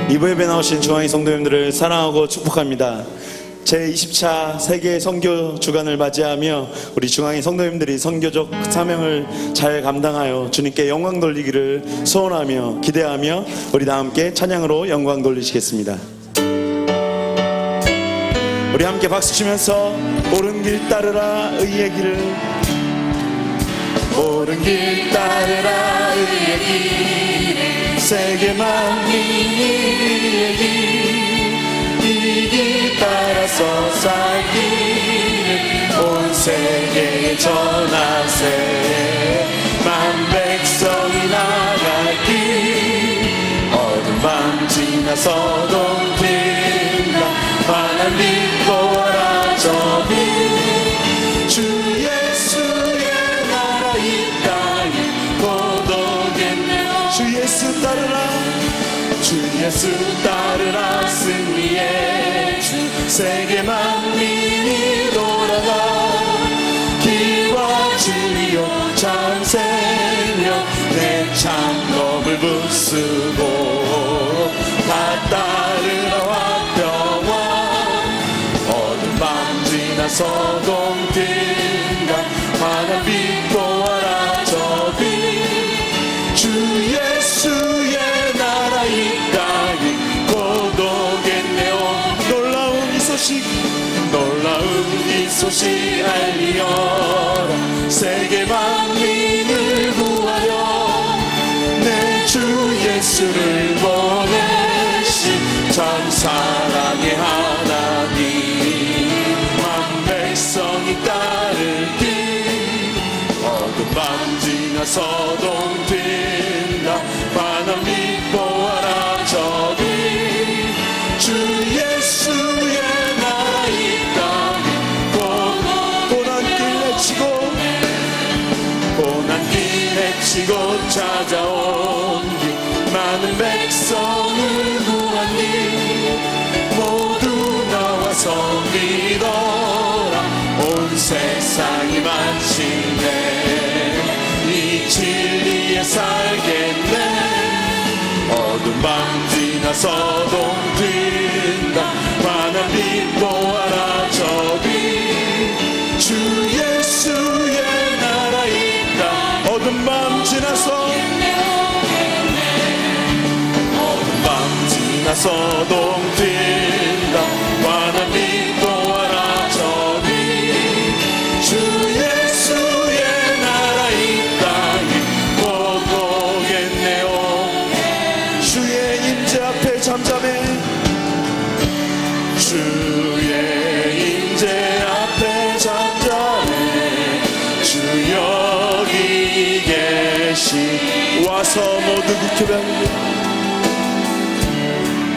이부 예배 나오신 중앙의 성도님들을 사랑하고 축복합니다. 제20차 세계 선교 주간을 맞이하며 우리 중앙의 성도님들이 선교적 사명을 잘 감당하여 주님께 영광 돌리기를 소원하며 기대하며 우리 다 함께 찬양으로 영광 돌리시겠습니다. 우리 함께 박수 치면서 옳은 길 따르라 의의 길을, 옳은 길 따르라 의의 길을, 세계 만민이 이 길 따라서 살기를 온 세계에 전하세. 만 백성이 나갈 길, 어두운 밤 지나서 동빛나 환한 빛 보아라 저 빛. 주 예수의 나라 이 땅에 고독했네. 주 예수 따르라, 주 예수 따르라 승리의 주. 세계 만민이 돌아가 길과 진리요 참 생명 내 창검을 부수고 다 따르라 화평왕. 어두운 밤 지나서 동빛나 환한 빛 보아라 저 빛. 주 예수의 나라 이 땅이 고독했네요. 놀라운 이 소식, 놀라운 이 소식 알리어라. 세계 만민을 구하여 내 주 예수를 보내신 참 사랑의 하나님. 만 백성이 따를 길, 어두운 밤 지나서 동빛나 환한 빛 보아라 저 빛. 주 예수의 나라 이 땅에 고난길 내치고 고난길 내치고 찾아온 길, 많은 백성을 구한 길 모두 나와서 믿어라. 온 세상이 마침내 이 진리에 살겠네. 어두운 밤 지나서 동빛나 환한 빛 보아라 저 빛. 주 예수의 나라 이 땅. 어두운 밤 지나서, 어두운 밤 지나서 동빛나 환한 빛 보아라 저 빛. 주 예수의 나라 이 땅이 고독했네요. 주의 임재 앞에 잠잠해, 주의 임재 앞에 잠잠해. 주 여기 계시. 와서 모두 굽혀변,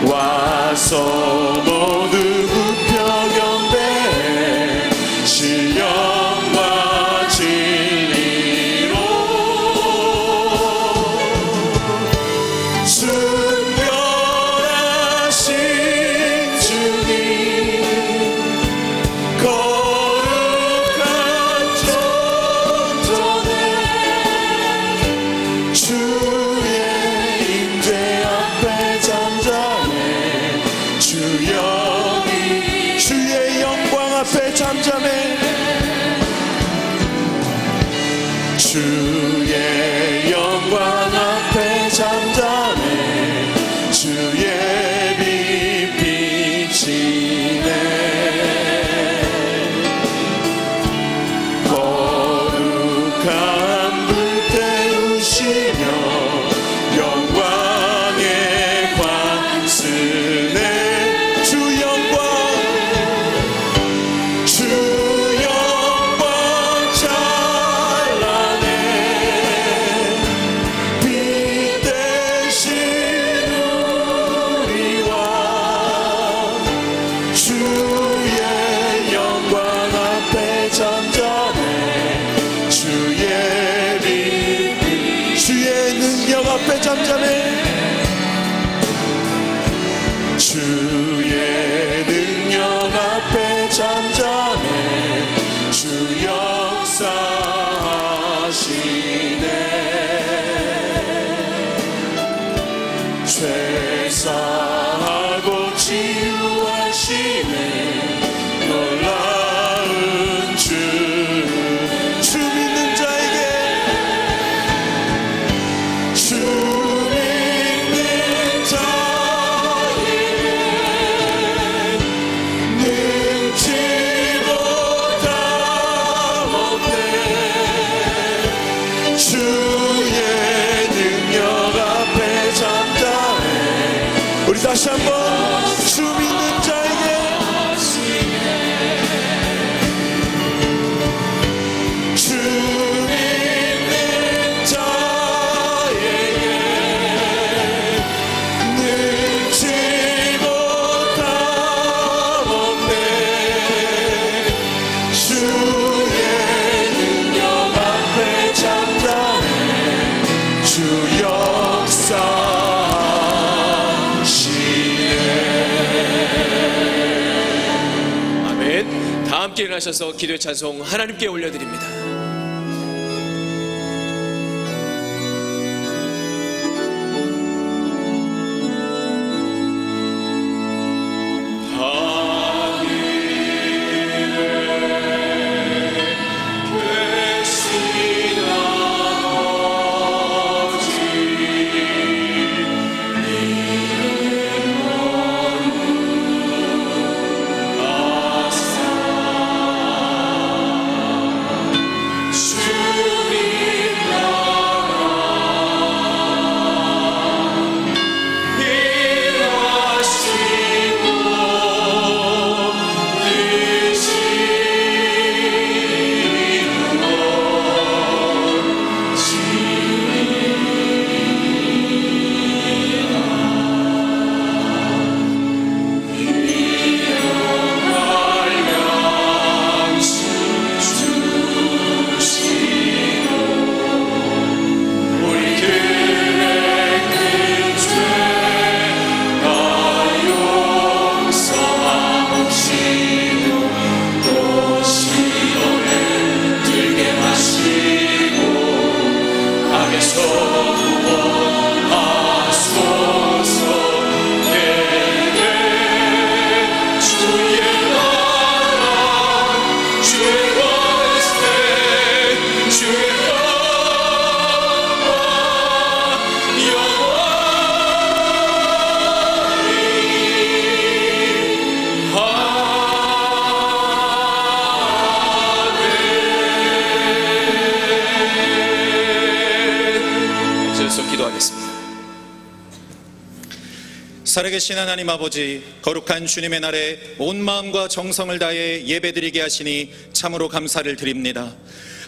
와서 모두 굽혀 경배해. 신령과 진리로 순결하신 주님, 거룩한 존전에 주의 임재 앞에 잠잠해. 주 여기 주의 영광 앞에 잠잠해. 주의 영광 앞에 잠잠해. 주의 빛 비치네. 거룩한 불 태우시며 영광의 관 쓰네. 주 영광, 주 영광 찬란해. 빛 대신 우리 왕. 주의 영광 앞에 잠잠해. 주의 빛, 주의 능력 앞에 잠잠해. 주의 능력 앞에 잠잠해. 주 역사하시네. 죄 회사하고 치유하시네 놀라운 주 믿는 자에게 주 믿는 자에게 능치보다 못해 주의 능력 앞에 잠잠해. 우리 다시 한번 주 믿는 자에게 주 믿는 자에게 능치보다 못해 주의 능력 앞에 잠잠해 주 역사하시네. 아멘. 다 함께 일어나셔서 기도의 찬송 하나님께 올려드립니다. 살아계신 하나님 아버지, 거룩한 주님의 날에 온 마음과 정성을 다해 예배드리게 하시니 참으로 감사를 드립니다.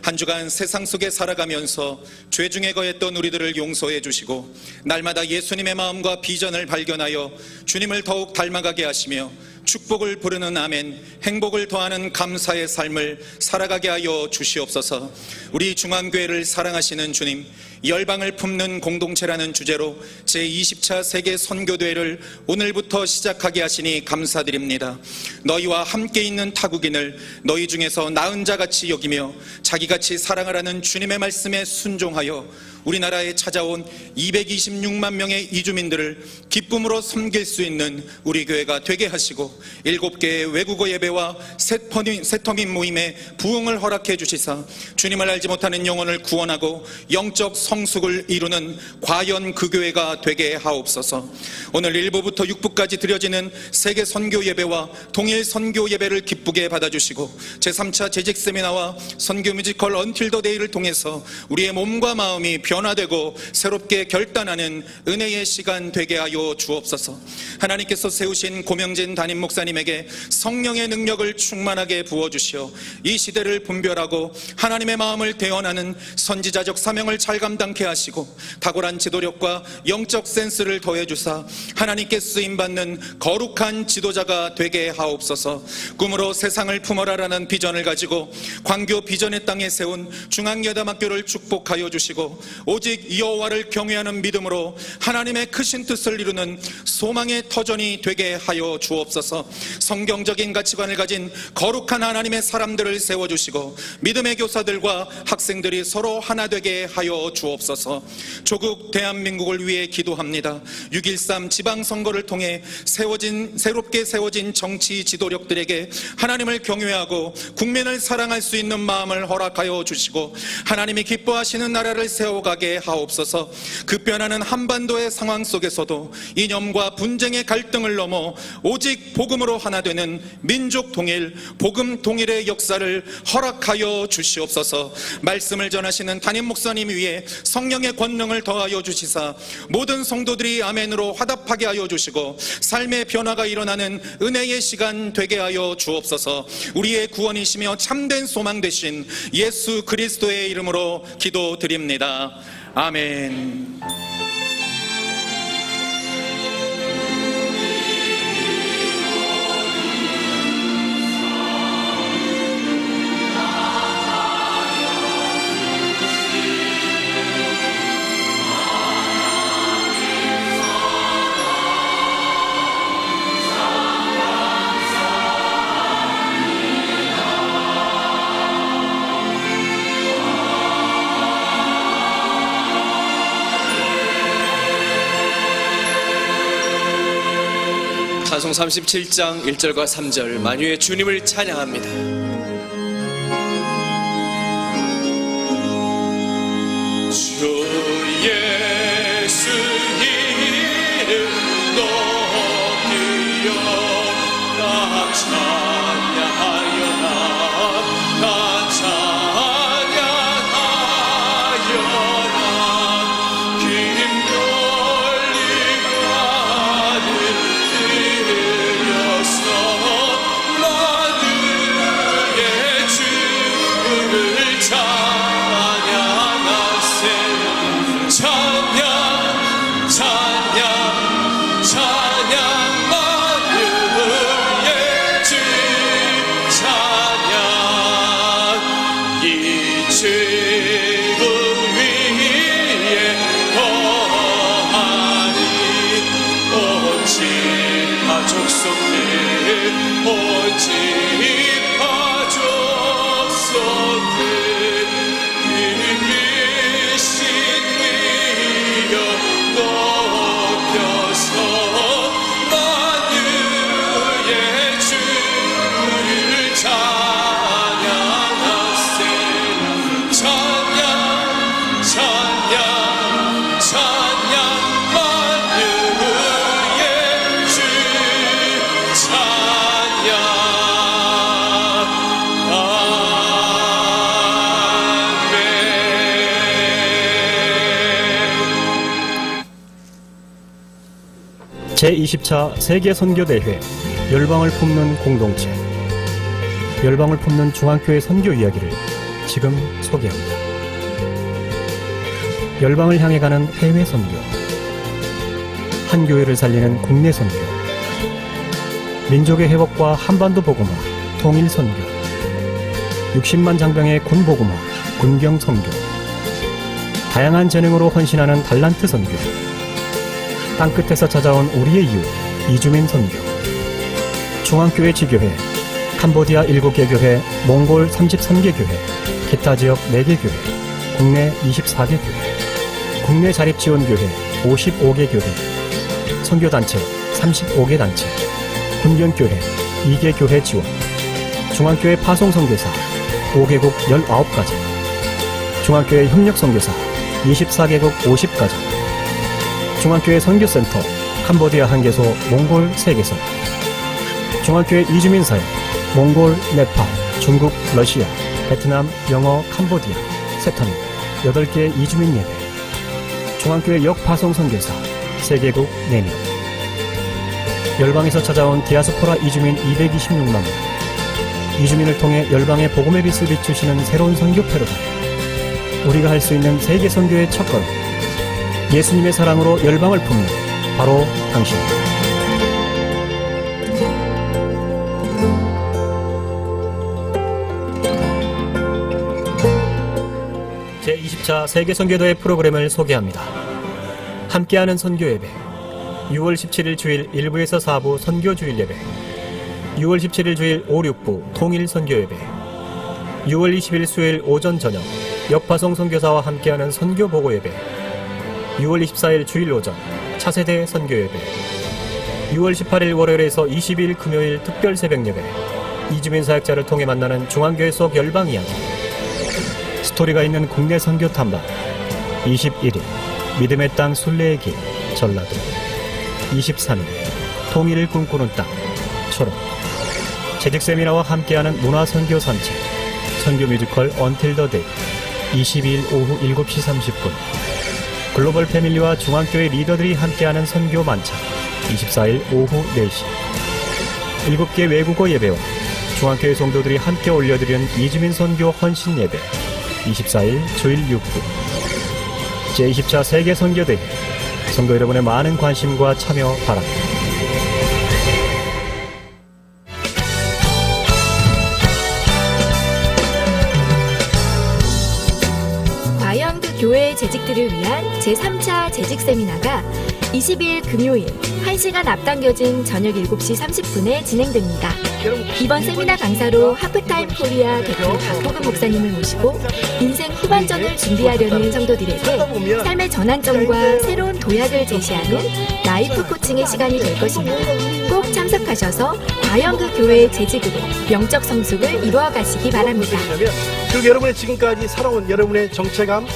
한 주간 세상 속에 살아가면서 죄 중에 거했던 우리들을 용서해 주시고 날마다 예수님의 마음과 비전을 발견하여 주님을 더욱 닮아가게 하시며 축복을 부르는 아멘, 행복을 더하는 감사의 삶을 살아가게 하여 주시옵소서. 우리 중앙교회를 사랑하시는 주님, 열방을 품는 공동체라는 주제로 제20차 세계 선교대회를 오늘부터 시작하게 하시니 감사드립니다. 너희와 함께 있는 타국인을 너희 중에서 나은 자같이 여기며 자기같이 사랑하라는 주님의 말씀에 순종하여 우리나라에 찾아온 226만 명의 이주민들을 기쁨으로 섬길 수 있는 우리 교회가 되게 하시고 7개의 외국어 예배와 새터민 모임에 부흥을 허락해 주시사 주님을 알지 못하는 영혼을 구원하고 영적 성숙을 이루는 과연 그 교회가 되게 하옵소서. 오늘 1부부터 6부까지 드려지는 세계 선교 예배와 동일 선교 예배를 기쁘게 받아주시고 제3차 재직 세미나와 선교 뮤지컬 언틸 더 데이를 통해서 우리의 몸과 마음이 변화되고 새롭게 결단하는 은혜의 시간 되게 하여 주옵소서. 하나님께서 세우신 고명진 담임 목사님에게 성령의 능력을 충만하게 부어주시어 이 시대를 분별하고 하나님의 마음을 대언하는 선지자적 사명을 잘 감당케 하시고 탁월한 지도력과 영적 센스를 더해주사 하나님께 쓰임받는 거룩한 지도자가 되게 하옵소서. 꿈으로 세상을 품어라라는 비전을 가지고 광교 비전의 땅에 세운 중앙여담학교를 축복하여 주시고 오직 여호와를 경외하는 믿음으로 하나님의 크신 뜻을 이루는 소망의 터전이 되게 하여 주옵소서. 성경적인 가치관을 가진 거룩한 하나님의 사람들을 세워주시고 믿음의 교사들과 학생들이 서로 하나 되게 하여 주옵소서. 조국 대한민국을 위해 기도합니다. 6.13 지방선거를 통해 새롭게 세워진 정치 지도력들에게 하나님을 경외하고 국민을 사랑할 수 있는 마음을 허락하여 주시고 하나님이 기뻐하시는 나라를 세워가게 하옵소서. 급변하는 한반도의 상황 속에서도 이념과 분쟁의 갈등을 넘어 오직 복음으로 하나 되는 민족 통일, 복음 통일의 역사를 허락하여 주시옵소서. 말씀을 전하시는 담임 목사님 위에 성령의 권능을 더하여 주시사 모든 성도들이 아멘으로 화답하게 하여 주시고 삶의 변화가 일어나는 은혜의 시간 되게 하여 주옵소서. 우리의 구원이시며 참된 소망 되신 예수 그리스도의 이름으로 기도드립니다. 아멘. 찬송 37장 1절과 3절 만유의 주님을 찬양합니다. 주 예수 이름 높이여 나 찬양하여라 나 찬양하여라 김돌림하는 제20차 세계선교대회 열방을 품는 공동체, 열방을 품는 중앙교회 선교 이야기를 지금 소개합니다. 열방을 향해 가는 해외 선교, 한 교회를 살리는 국내 선교, 민족의 회복과 한반도 복음화, 통일 선교, 60만 장병의 군 복음화, 군경 선교, 다양한 재능으로 헌신하는 달란트 선교, 땅끝에서 찾아온 우리의 이웃 이주민 선교, 중앙교회 지교회, 캄보디아 7개 교회, 몽골 33개 교회, 기타 지역 4개 교회, 국내 24개 교회, 국내 자립지원교회 55개 교회, 선교단체 35개 단체, 군경교회 2개 교회 지원, 중앙교회 파송선교사 5개국 19가지, 중앙교회 협력선교사 24개국 50가지, 중앙교회 선교센터 캄보디아 1개소, 몽골 3개소, 중앙교회 이주민사역 몽골, 네팔, 중국, 러시아, 베트남, 영어, 캄보디아, 세탄 8개 이주민 예배, 중앙교회 역파송 선교사 3개국 4명, 열방에서 찾아온 디아스포라 이주민 226만 명, 이주민을 통해 열방의 복음의 빛을 비추시는 새로운 선교 패러다임, 우리가 할 수 있는 세계 선교의 첫걸음, 예수님의 사랑으로 열방을 품는 바로 당신입니다. 제20차 제20차 세계선교대회 프로그램을 소개합니다. 함께하는 선교예배 6월 17일 주일 1부에서 4부 선교주일 예배, 6월 17일 주일 5, 6부 통일 선교예배, 6월 20일 수요일 오전 저녁 역파송 선교사와 함께하는 선교보고 예배, 6월 24일 주일 오전 차세대 선교예배, 6월 18일 월요일에서 22일 금요일 특별 새벽예배, 이주민 사역자를 통해 만나는 중앙교회 속 열방 이야기, 스토리가 있는 국내 선교 탐방, 21일 믿음의 땅 순례의 길 전라도, 23일 통일을 꿈꾸는 땅 초록, 재직 세미나와 함께하는 문화 선교 산책, 선교 뮤지컬 Until the Day, 22일 오후 7시 30분, 글로벌 패밀리와 중앙교회 리더들이 함께하는 선교 만찬, 24일 오후 4시, 7개 외국어 예배와 중앙교회 성도들이 함께 올려드리는 이주민 선교 헌신 예배, 24일 주일 6부, 제20차 세계 선교대회, 성도 여러분의 많은 관심과 참여 바랍니다. 과연그 교회의 재직들을 위한 제3차 재직 세미나가 20일 금요일 1시간 앞당겨진 저녁 7시 30분에 진행됩니다. 이번 세미나 강사로 하프타임 코리아 대표 박호금 목사님을 모시고 인생 후반전을 준비하려는 성도들에게 삶의 전환점과 새로운 도약을 제시하는 라이프 코칭의 시간이 될 것입니다. 꼭 참석하셔서 과연그 교회의 재직으로 영적 성숙을 이루어 가시기 바랍니다. 그리고 여러분의 지금까지 살아온 여러분의 정체감,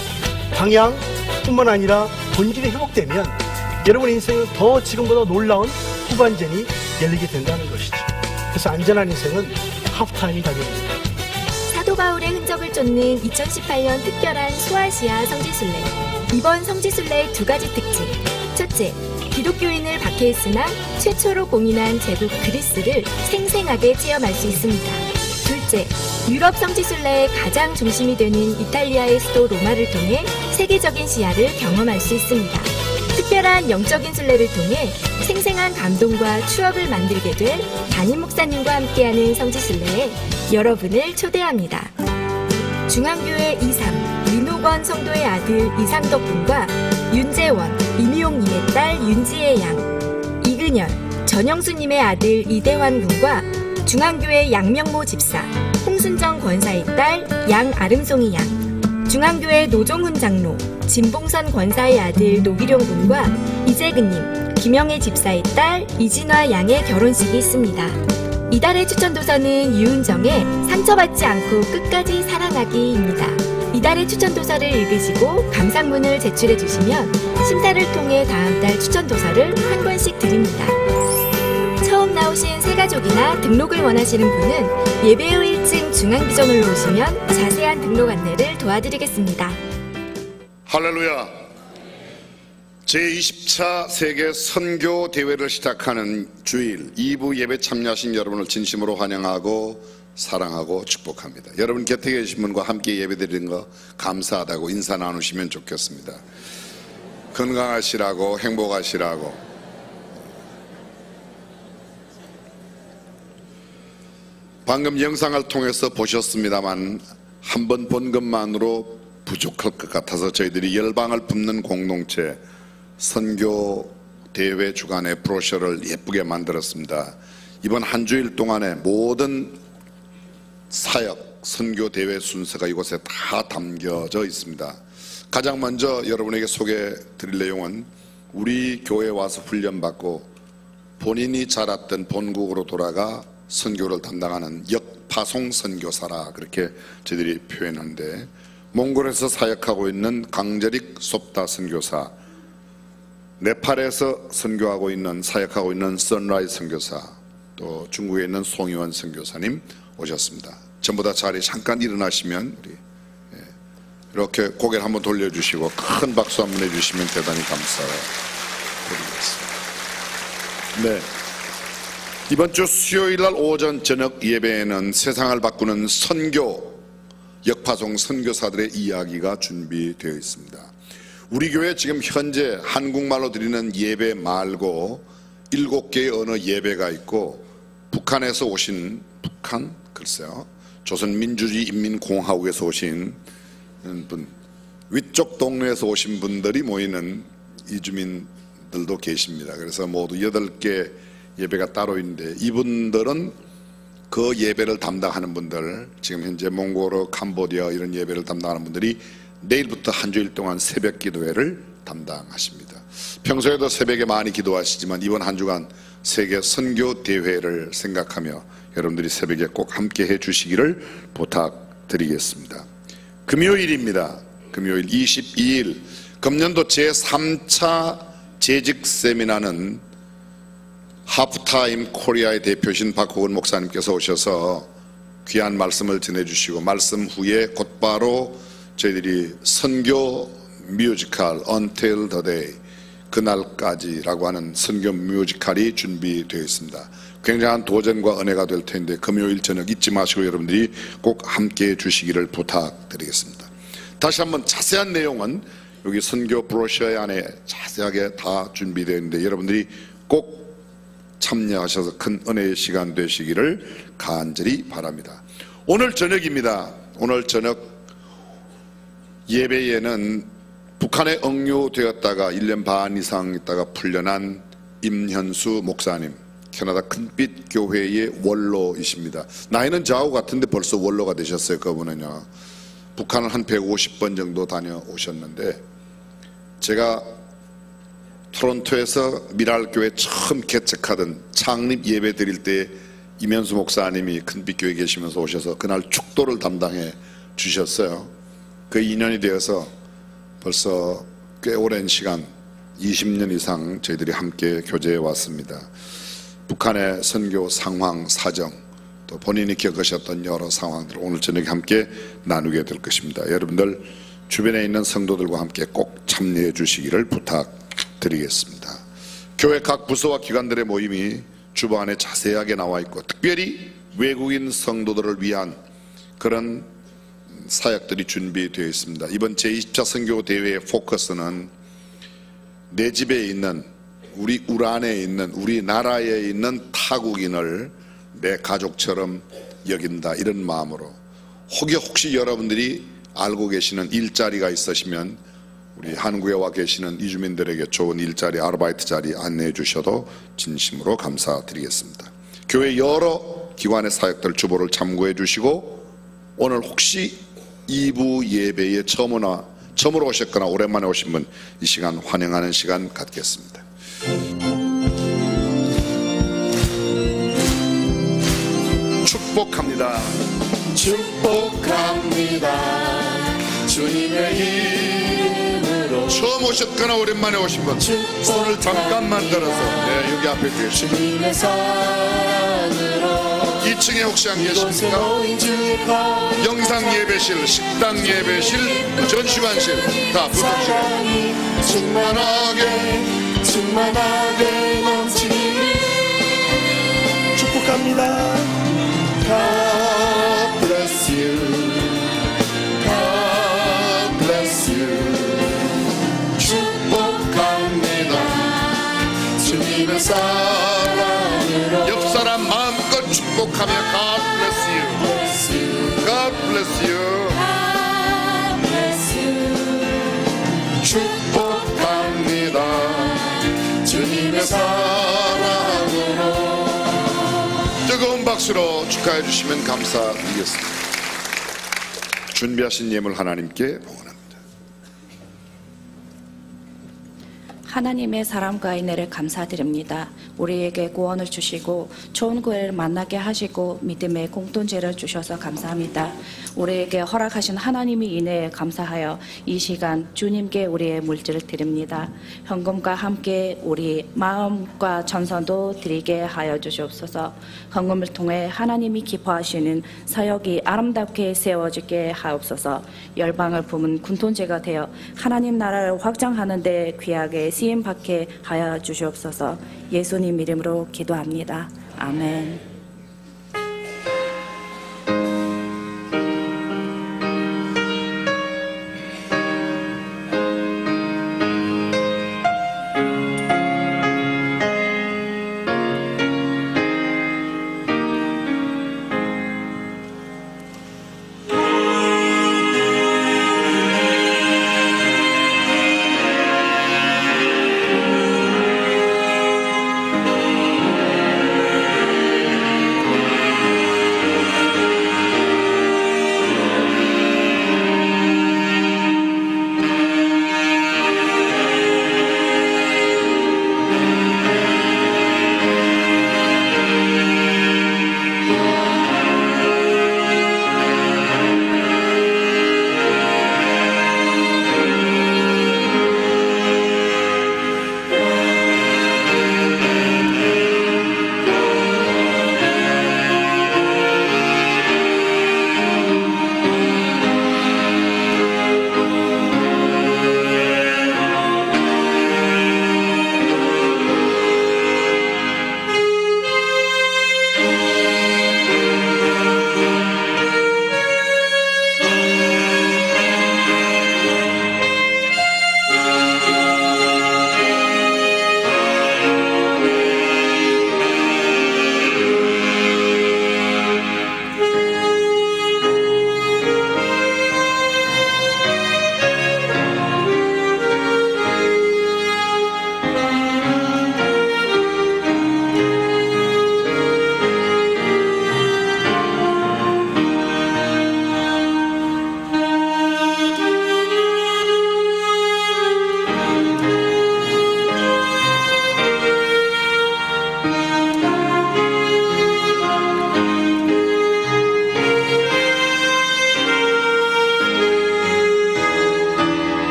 방향 뿐만 아니라 본질이 회복되면 여러분의 인생은 더 지금보다 놀라운 후반전이 열리게 된다는 것이죠. 그래서 안전한 인생은 하프타임이 가격입니다. 사도 바울의 흔적을 쫓는 2018년 특별한 소아시아 성지순례. 이번 성지순례의 두 가지 특징. 첫째, 기독교인을 박해했으나 최초로 공인한 제국 그리스를 생생하게 체험할 수 있습니다. 둘째, 유럽 성지순례의 가장 중심이 되는 이탈리아의 수도 로마를 통해 세계적인 시야를 경험할 수 있습니다. 특별한 영적인 순례를 통해 생생한 감동과 추억을 만들게 될 담임 목사님과 함께하는 성지순례에 여러분을 초대합니다. 중앙교회 이삼, 윤호건 성도의 아들 이상덕 군과 윤재원, 임희용님의 딸 윤지혜 양, 이근열, 전영수님의 아들 이대환 군과 중앙교회 양명모 집사, 홍순정 권사의 딸 양아름송이 양, 중앙교회 노종훈 장로, 진봉선 권사의 아들 노기룡 군과 이재근님, 김영애 집사의 딸 이진화 양의 결혼식이 있습니다. 이달의 추천도서는 유은정의 상처받지 않고 끝까지 사랑하기입니다. 이달의 추천도서를 읽으시고 감상문을 제출해 주시면 심사를 통해 다음 달 추천도서를 한 권씩 드립니다. 처음 나오신 새가족이나 등록을 원하시는 분은 예배후 1층 중앙비전홀로 오시면 자세한 등록 안내를 도와드리겠습니다. 할렐루야. 제20차 세계 선교 대회를 시작하는 주일 2부 예배 참여하신 여러분을 진심으로 환영하고 사랑하고 축복합니다. 여러분 곁에 계신 분과 함께 예배드리는 거 감사하다고 인사 나누시면 좋겠습니다. 건강하시라고, 행복하시라고. 방금 영상을 통해서 보셨습니다만 한 번 본 것만으로 부족할 것 같아서 저희들이 열방을 붓는 공동체 선교 대회 주간의 브로셔를 예쁘게 만들었습니다. 이번 한 주일 동안에 모든 사역 선교 대회 순서가 이곳에 다 담겨져 있습니다. 가장 먼저 여러분에게 소개해 드릴 내용은 우리 교회에 와서 훈련받고 본인이 자랐던 본국으로 돌아가 선교를 담당하는 역파송 선교사라 그렇게 저희들이 표현하는데, 몽골에서 사역하고 있는 강저릭 솝다 선교사, 네팔에서 선교하고 있는 사역하고 있는 선라이즈 선교사, 또 중국에 있는 송희원 선교사님 오셨습니다. 전부 다 자리에 잠깐 일어나시면 우리 이렇게 고개를 한번 돌려주시고 큰 박수 한번 해주시면 대단히 감사드리겠습니다. 네, 이번 주 수요일날 오전 저녁 예배에는 세상을 바꾸는 선교 역파송 선교사들의 이야기가 준비되어 있습니다. 우리 교회 지금 현재 한국말로 드리는 예배 말고 7개의 언어 예배가 있고, 북한에서 오신, 글쎄요, 조선민주주의 인민공화국에서 오신 분, 위쪽 동네에서 오신 분들이 모이는 이주민들도 계십니다. 그래서 모두 8개 예배가 따로 있는데 이분들은 그 예배를 담당하는 분들, 지금 현재 몽골어, 캄보디아 이런 예배를 담당하는 분들이 내일부터 한 주일 동안 새벽 기도회를 담당하십니다. 평소에도 새벽에 많이 기도하시지만 이번 한 주간 세계 선교 대회를 생각하며 여러분들이 새벽에 꼭 함께 해 주시기를 부탁드리겠습니다. 금요일입니다. 금요일 22일 금년도 제3차 재직 세미나는 하프타임 코리아의 대표신 박호근 목사님께서 오셔서 귀한 말씀을 전해주시고 말씀 후에 곧바로 저희들이 선교 뮤지컬 Until the Day, 그날까지라고 하는 선교 뮤지컬이 준비되어 있습니다. 굉장한 도전과 은혜가 될 텐데 금요일 저녁 잊지 마시고 여러분들이 꼭 함께해 주시기를 부탁드리겠습니다. 다시 한번 자세한 내용은 여기 선교 브로셔 안에 자세하게 다 준비되어 있는데 여러분들이 꼭 참여하셔서 큰 은혜의 시간 되시기를 간절히 바랍니다. 오늘 저녁입니다. 오늘 저녁 예배에는 북한에 억류되었다가 1년 반 이상 있다가 풀려난 임현수 목사님, 캐나다 큰빛 교회의 원로이십니다. 나이는 저하고 같은데 벌써 원로가 되셨어요. 그분은요, 북한을 한 150번 정도 다녀오셨는데 제가 토론토에서 미랄교회 처음 개척하던 창립 예배 드릴 때 임현수 목사님이 큰빛교회에 계시면서 오셔서 그날 축도를 담당해 주셨어요. 그 인연이 되어서 벌써 꽤 오랜 시간 20년 이상 저희들이 함께 교제해 왔습니다. 북한의 선교 상황, 사정, 또 본인이 겪으셨던 여러 상황들을 오늘 저녁에 함께 나누게 될 것입니다. 여러분들 주변에 있는 성도들과 함께 꼭 참여해 주시기를 부탁드리겠습니다. 교회 각 부서와 기관들의 모임이 주보안에 자세하게 나와 있고 특별히 외국인 성도들을 위한 그런 사역들이 준비되어 있습니다. 이번 제20차 선교대회의 포커스는 내 집에 있는, 우리 우란에 있는, 우리나라에 있는 타국인을 내 가족처럼 여긴다, 이런 마음으로 혹시 여러분들이 알고 계시는 일자리가 있으시면 우리 한국에 와 계시는 이주민들에게 좋은 일자리, 아르바이트 자리 안내해 주셔도 진심으로 감사드리겠습니다. 교회 여러 기관의 사역들 주보를 참고해 주시고 오늘 혹시 2부 예배에 처음으로 오셨거나 오랜만에 오신 분 이 시간 환영하는 시간 갖겠습니다. 축복합니다. 축복합니다. 주님의 이름으로 처음 오셨거나 오랜만에 오신 분 손을 잠깐만 들어서 여기 앞에 계십니다. 주님의 사랑으로 2층에 혹시 안 계십니까? 영상 예배실, 식당 예배실, 전시관실 다 부탁드립니다. 충만하게 넘치기를 축복합니다. God bless you. God bless you. 축복합니다. 주님의 사랑으로 옆 사람 마음껏 축복하며 God bless you. God bless you. God bless you. 축복합니다. 주님의 사랑으로 뜨거운 박수로 축하해 주시면 감사드리겠습니다. 준비하신 예물 하나님께 봉헌합니다. 하나님의 사랑과 은혜를 감사드립니다. 우리에게 구원을 주시고 좋은 교회를 만나게 하시고 믿음의 공동체를 주셔서 감사합니다. 우리에게 허락하신 하나님의 은혜에 감사하여 이 시간 주님께 우리의 물질을 드립니다. 현금과 함께 우리 마음과 전선도 드리게 하여 주시옵소서. 헌금을 통해 하나님이 기뻐하시는 사역이 아름답게 세워지게 하옵소서. 열방을 품은 군통제가 되어 하나님 나라를 확장하는 데 귀하게 쓰임받게 하여 주시옵소서. 예수님 이름으로 기도합니다. 아멘.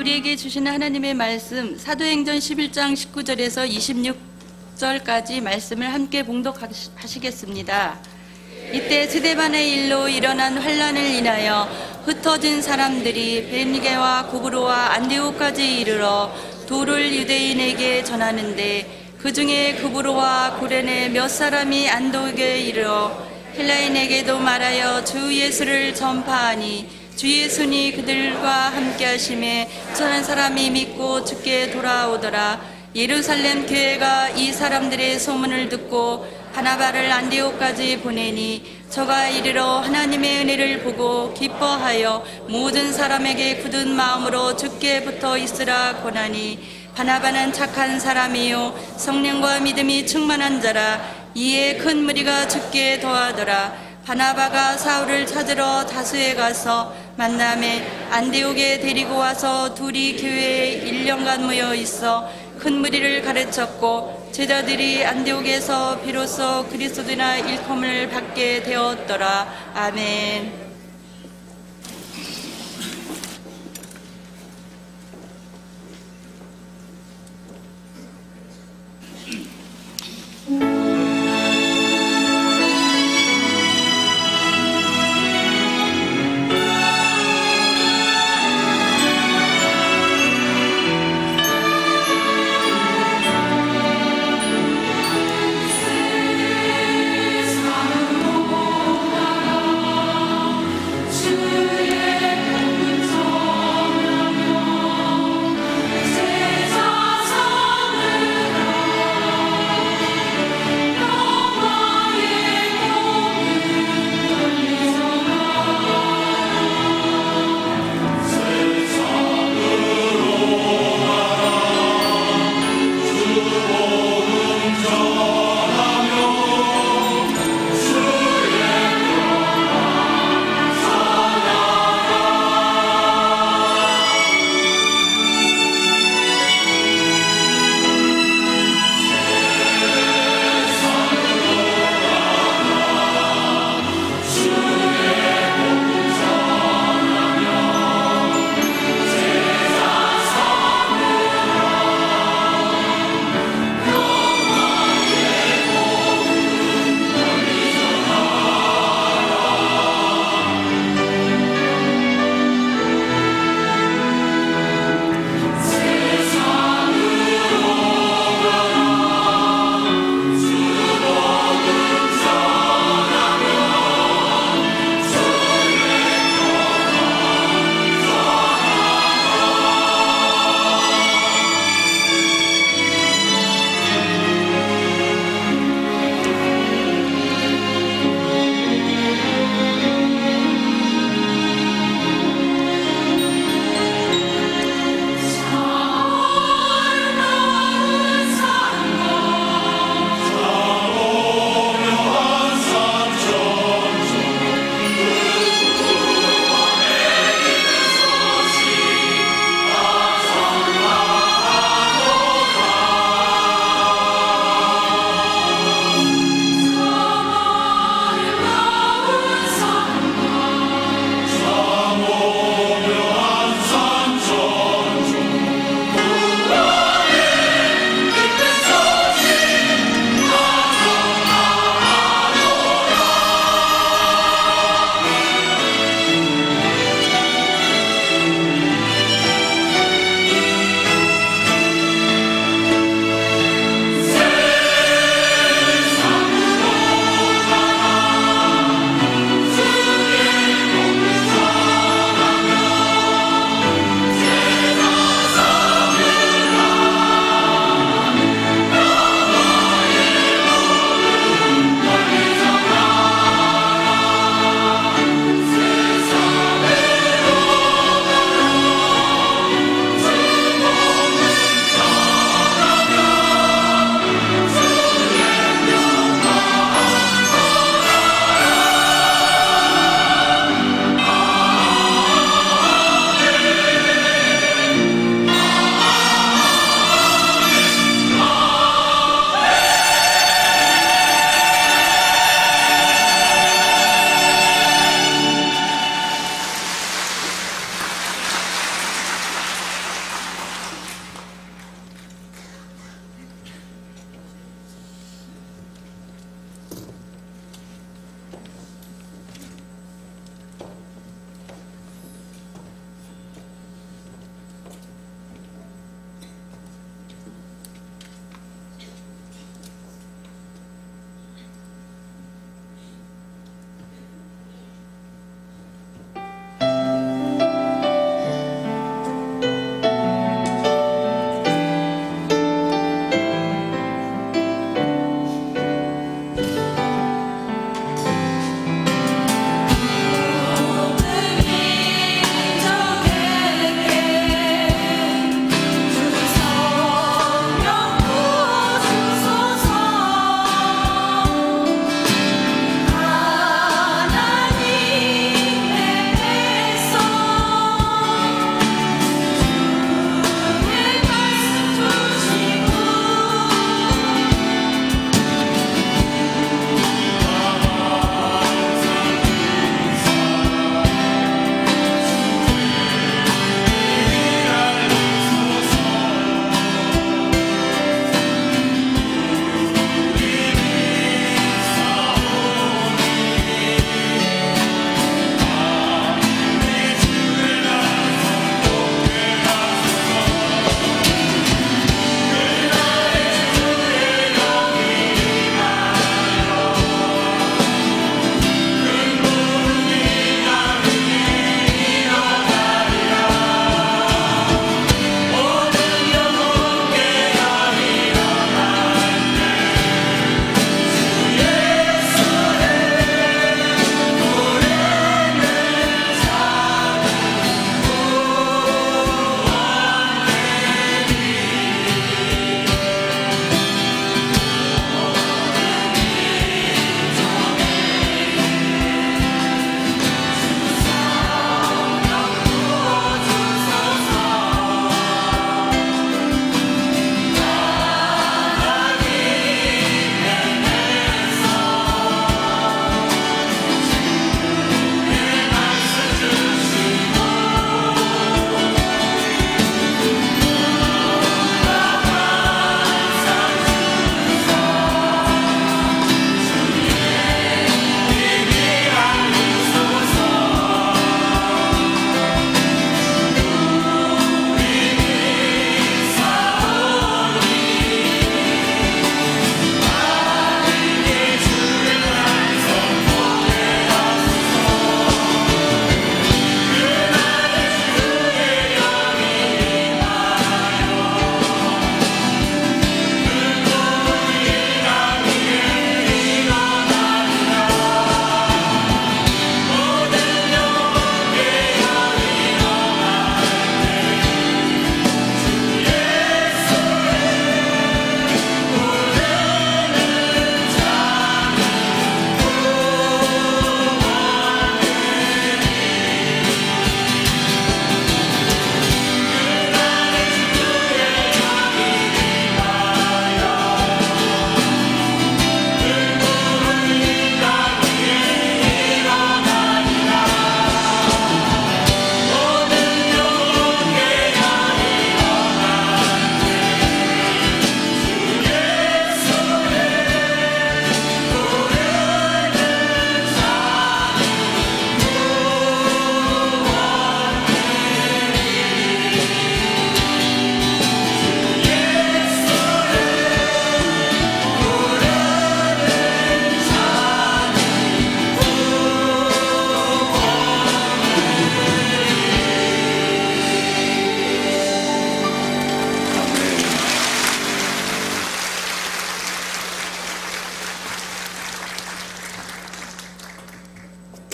우리에게 주시는 하나님의 말씀 사도행전 11장 19절에서 26절까지 말씀을 함께 봉독하시겠습니다. 이때 스데반의 일로 일어난 환란을 인하여 흩어진 사람들이 베르니게와 고브로와 안디오까지 이르러 도를 유대인에게 전하는데 그 중에 고브로와 고레네 몇 사람이 안디옥에 이르러 헬라인에게도 말하여 주 예수를 전파하니 주 예수니 그들과 함께 하심에 수많은 사람이 믿고 주께 돌아오더라. 예루살렘 교회가 이 사람들의 소문을 듣고 바나바를 안디옥까지 보내니 저가 이르러 하나님의 은혜를 보고 기뻐하여 모든 사람에게 굳은 마음으로 주께 붙어 있으라 권하니 바나바는 착한 사람이요 성령과 믿음이 충만한 자라. 이에 큰 무리가 주께 더하더라. 바나바가 사울을 찾으러 다수에 가서 만남에 안디옥에 데리고 와서 둘이 교회에 1년간 모여 있어 큰 무리를 가르쳤고 제자들이 안디옥에서 비로소 그리스도나 일컬음을 받게 되었더라. 아멘.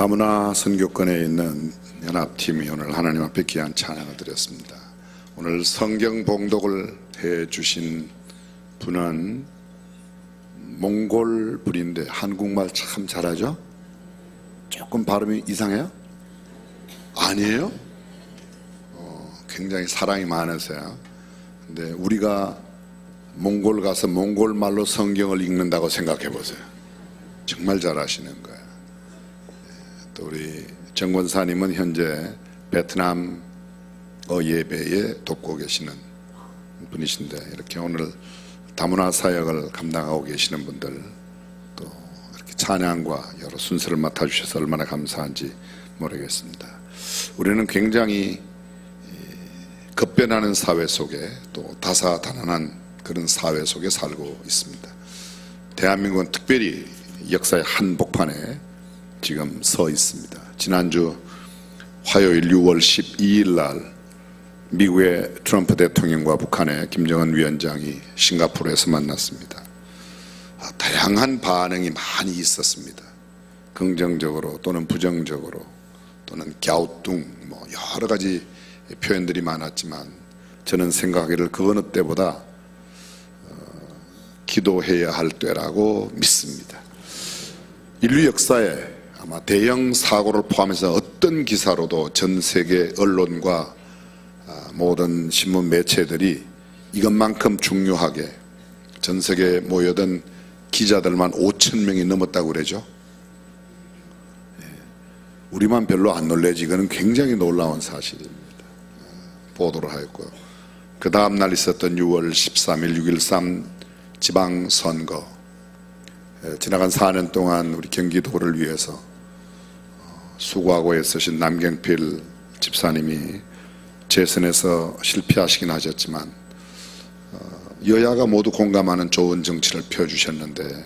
다문화 선교권에 있는 연합팀이 오늘 하나님 앞에 귀한 찬양을 드렸습니다. 오늘 성경 봉독을 해주신 분은 몽골 분인데 한국말 참 잘하죠? 조금 발음이 이상해요? 아니에요? 굉장히 사랑이 많으세요. 근데 우리가 몽골 가서 몽골 말로 성경을 읽는다고 생각해 보세요. 정말 잘하시는 거예요. 또 우리 정 권사님은 현재 베트남 예배에 돕고 계시는 분이신데, 이렇게 오늘 다문화 사역을 감당하고 계시는 분들, 또 이렇게 찬양과 여러 순서를 맡아주셔서 얼마나 감사한지 모르겠습니다. 우리는 굉장히 급변하는 사회 속에, 또 다사다난한 그런 사회 속에 살고 있습니다. 대한민국은 특별히 역사의 한복판에 지금 서 있습니다. 지난주 화요일 6월 12일 날 미국의 트럼프 대통령과 북한의 김정은 위원장이 싱가포르에서 만났습니다. 다양한 반응이 많이 있었습니다. 긍정적으로 또는 부정적으로 또는 갸우뚱 여러 가지 표현들이 많았지만, 저는 생각하기를 그 어느 때보다 기도해야 할 때라고 믿습니다. 인류 역사에 아마 대형 사고를 포함해서 어떤 기사로도 전 세계 언론과 모든 신문 매체들이 이것만큼 중요하게 전 세계에 모여든 기자들만 5,000명이 넘었다고 그러죠. 우리만 별로 안 놀래지 이거는 굉장히 놀라운 사실입니다. 보도를 하였고요. 그 다음 날 있었던 6월 13일 6.13 지방선거, 지나간 4년 동안 우리 경기도를 위해서 수고하고 애쓰신 남경필 집사님이 재선에서 실패하시긴 하셨지만 여야가 모두 공감하는 좋은 정치를 펴주셨는데,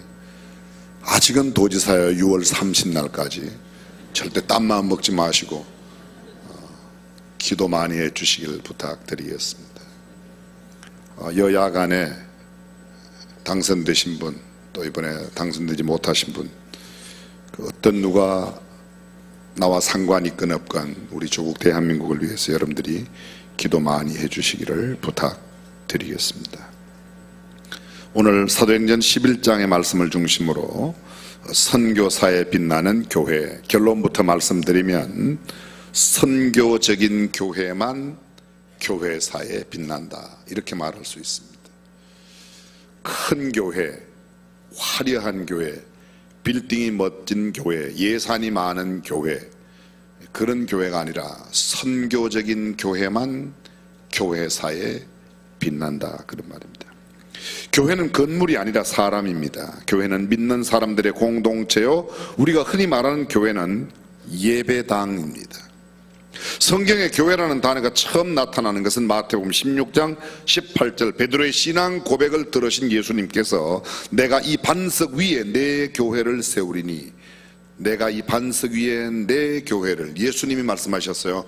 아직은 도지사여 6월 30날까지 절대 딴 마음 먹지 마시고 기도 많이 해주시길 부탁드리겠습니다. 여야 간에 당선되신 분, 또 이번에 당선되지 못하신 분, 어떤 누가 나와 상관이 있건 없건 우리 조국 대한민국을 위해서 여러분들이 기도 많이 해주시기를 부탁드리겠습니다. 오늘 사도행전 11장의 말씀을 중심으로 선교사에 빛나는 교회, 결론부터 말씀드리면 선교적인 교회만 교회사에 빛난다, 이렇게 말할 수 있습니다. 큰 교회, 화려한 교회, 빌딩이 멋진 교회, 예산이 많은 교회, 그런 교회가 아니라 선교적인 교회만 교회사에 빛난다, 그런 말입니다. 교회는 건물이 아니라 사람입니다. 교회는 믿는 사람들의 공동체요, 우리가 흔히 말하는 교회는 예배당입니다. 성경에 교회라는 단어가 처음 나타나는 것은 마태복음 16장 18절, 베드로의 신앙 고백을 들으신 예수님께서 내가 이 반석 위에 내 교회를 세우리니, 내가 이 반석 위에 내 교회를, 예수님이 말씀하셨어요.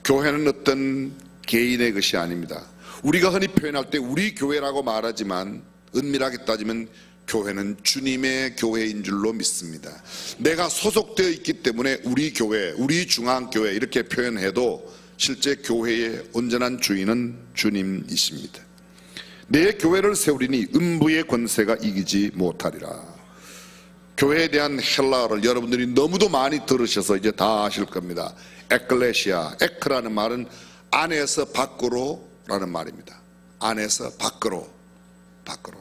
교회는 어떤 개인의 것이 아닙니다. 우리가 흔히 표현할 때 우리 교회라고 말하지만 은밀하게 따지면 교회는 주님의 교회인 줄로 믿습니다. 내가 소속되어 있기 때문에 우리 교회, 우리 중앙교회 이렇게 표현해도 실제 교회의 온전한 주인은 주님이십니다. 내 교회를 세우리니 음부의 권세가 이기지 못하리라. 교회에 대한 헬라어를 여러분들이 너무도 많이 들으셔서 이제 다 아실 겁니다. 에클레시아, 에크라는 말은 안에서 밖으로 라는 말입니다. 안에서 밖으로, 밖으로.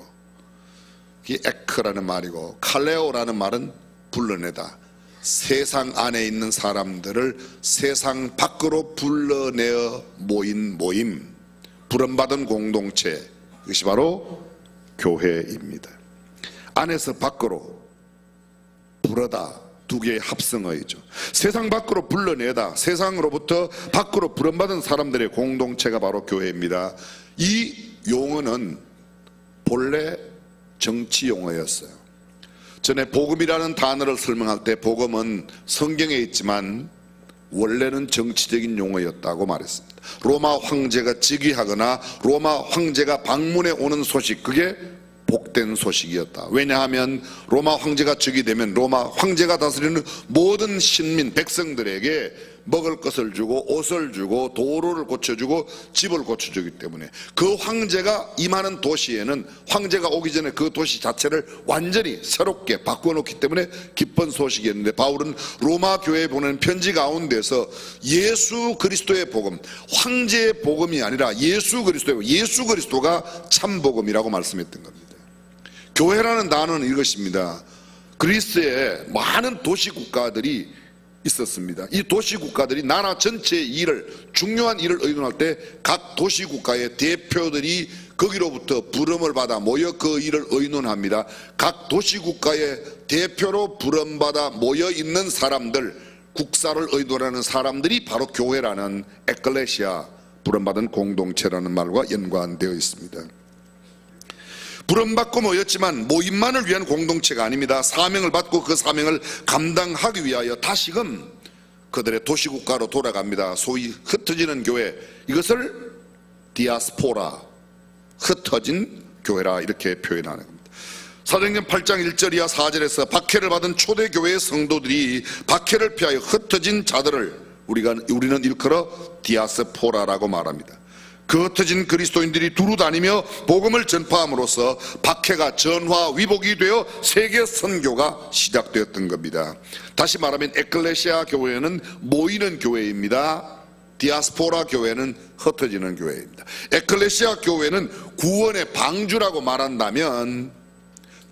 이 에크라는 말이고, 칼레오라는 말은 불러내다. 세상 안에 있는 사람들을 세상 밖으로 불러내어 모인 모임, 부름받은 공동체, 이것이 바로 교회입니다. 안에서 밖으로 불어다, 두 개의 합성어이죠. 세상 밖으로 불러내다, 세상으로부터 밖으로 부름받은 사람들의 공동체가 바로 교회입니다. 이 용어는 본래 정치 용어였어요. 전에 복음이라는 단어를 설명할 때 복음은 성경에 있지만 원래는 정치적인 용어였다고 말했습니다. 로마 황제가 즉위하거나 로마 황제가 방문해 오는 소식, 그게 복된 소식이었다. 왜냐하면 로마 황제가 즉위 되면 로마 황제가 다스리는 모든 신민 백성들에게 먹을 것을 주고 옷을 주고 도로를 고쳐주고 집을 고쳐주기 때문에 그 황제가 임하는 도시에는 황제가 오기 전에 그 도시 자체를 완전히 새롭게 바꿔놓기 때문에 기쁜 소식이었는데, 바울은 로마 교회에 보내는 편지 가운데서 예수 그리스도의 복음, 황제의 복음이 아니라 예수 그리스도가 참 복음이라고 말씀했던 겁니다. 교회라는 단어는 이것입니다. 그리스에 많은 도시 국가들이 있었습니다. 이 도시 국가들이 나라 전체의 일을, 중요한 일을 의논할 때 각 도시 국가의 대표들이 거기로부터 부름을 받아 모여 그 일을 의논합니다. 각 도시 국가의 대표로 부름받아 모여 있는 사람들, 국사를 의논하는 사람들이 바로 교회라는 에클레시아, 부름받은 공동체라는 말과 연관되어 있습니다. 부름받고 모였지만 모임만을 위한 공동체가 아닙니다. 사명을 받고 그 사명을 감당하기 위하여 다시금 그들의 도시국가로 돌아갑니다. 소위 흩어지는 교회, 이것을 디아스포라, 흩어진 교회라 이렇게 표현하는 겁니다. 사도행전 8장 1절 이하 4절에서 박해를 받은 초대교회의 성도들이 박해를 피하여 흩어진 자들을 우리는 일컬어 디아스포라라고 말합니다. 그 흩어진 그리스도인들이 두루 다니며 복음을 전파함으로써 박해가 전화 위복이 되어 세계 선교가 시작되었던 겁니다. 다시 말하면 에클레시아 교회는 모이는 교회입니다. 디아스포라 교회는 흩어지는 교회입니다. 에클레시아 교회는 구원의 방주라고 말한다면,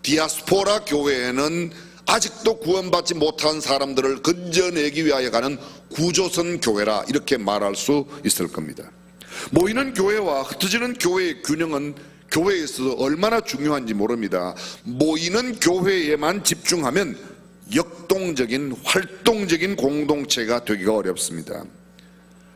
디아스포라 교회는 아직도 구원받지 못한 사람들을 건져내기 위하여 가는 구조선 교회라 이렇게 말할 수 있을 겁니다. 모이는 교회와 흩어지는 교회의 균형은 교회에 있어서 얼마나 중요한지 모릅니다. 모이는 교회에만 집중하면 역동적인 활동적인 공동체가 되기가 어렵습니다.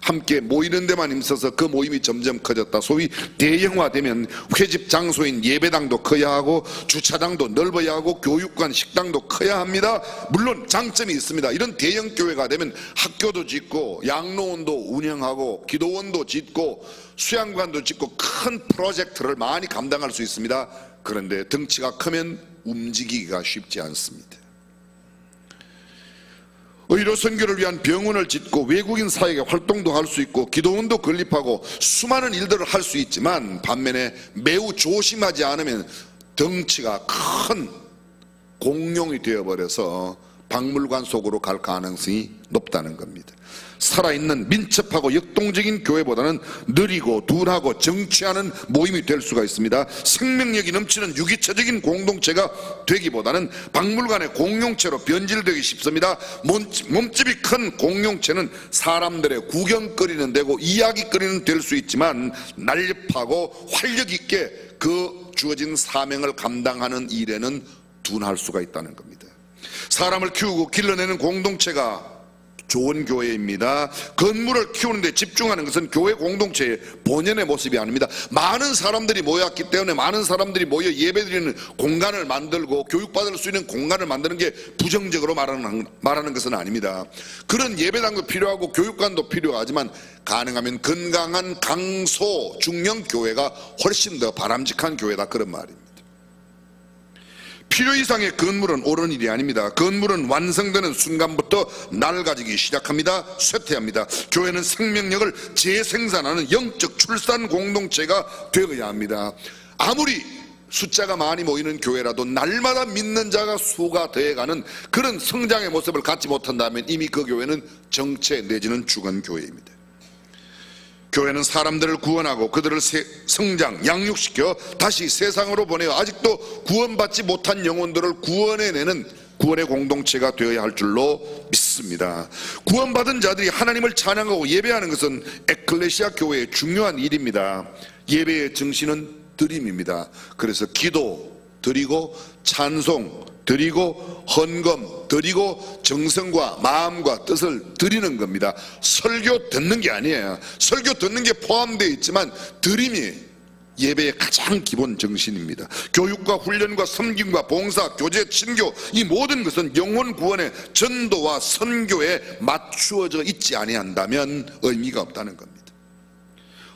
함께 모이는 데만 힘써서 그 모임이 점점 커졌다. 소위 대형화되면 회집 장소인 예배당도 커야 하고 주차장도 넓어야 하고 교육관 식당도 커야 합니다. 물론 장점이 있습니다. 이런 대형 교회가 되면 학교도 짓고 양로원도 운영하고 기도원도 짓고 수양관도 짓고 큰 프로젝트를 많이 감당할 수 있습니다. 그런데 덩치가 크면 움직이기가 쉽지 않습니다. 의료 선교를 위한 병원을 짓고 외국인 사회에 활동도 할 수 있고 기도원도 건립하고 수많은 일들을 할 수 있지만, 반면에 매우 조심하지 않으면 덩치가 큰 공룡이 되어버려서 박물관 속으로 갈 가능성이 높다는 겁니다. 살아있는 민첩하고 역동적인 교회보다는 느리고 둔하고 정취하는 모임이 될 수가 있습니다. 생명력이 넘치는 유기체적인 공동체가 되기보다는 박물관의 공룡체로 변질되기 쉽습니다. 몸집이 큰 공룡체는 사람들의 구경거리는 되고 이야기거리는 될 수 있지만, 날렵하고 활력 있게 그 주어진 사명을 감당하는 일에는 둔할 수가 있다는 겁니다. 사람을 키우고 길러내는 공동체가 좋은 교회입니다. 건물을 키우는데 집중하는 것은 교회 공동체의 본연의 모습이 아닙니다. 많은 사람들이 모였기 때문에 많은 사람들이 모여 예배드리는 공간을 만들고 교육받을 수 있는 공간을 만드는 게 부정적으로 말하는 것은 아닙니다. 그런 예배당도 필요하고 교육관도 필요하지만, 가능하면 건강한 강소 중형 교회가 훨씬 더 바람직한 교회다, 그런 말입니다. 필요 이상의 건물은 옳은 일이 아닙니다. 건물은 완성되는 순간부터 낡아지기 시작합니다. 쇠퇴합니다. 교회는 생명력을 재생산하는 영적 출산 공동체가 되어야 합니다. 아무리 숫자가 많이 모이는 교회라도 날마다 믿는 자가 수가 되어가는 그런 성장의 모습을 갖지 못한다면 이미 그 교회는 정체 내지는 죽은 교회입니다. 교회는 사람들을 구원하고 그들을 성장, 양육시켜 다시 세상으로 보내어 아직도 구원받지 못한 영혼들을 구원해내는 구원의 공동체가 되어야 할 줄로 믿습니다. 구원받은 자들이 하나님을 찬양하고 예배하는 것은 에클레시아 교회의 중요한 일입니다. 예배의 정신은 드림입니다. 그래서 기도 드리고 찬송 드리고 헌금 드리고 정성과 마음과 뜻을 드리는 겁니다. 설교 듣는 게 아니에요. 설교 듣는 게 포함되어 있지만 드림이 예배의 가장 기본 정신입니다. 교육과 훈련과 섬김과 봉사, 교제, 친교, 이 모든 것은 영혼 구원의 전도와 선교에 맞추어져 있지 아니한다면 의미가 없다는 겁니다.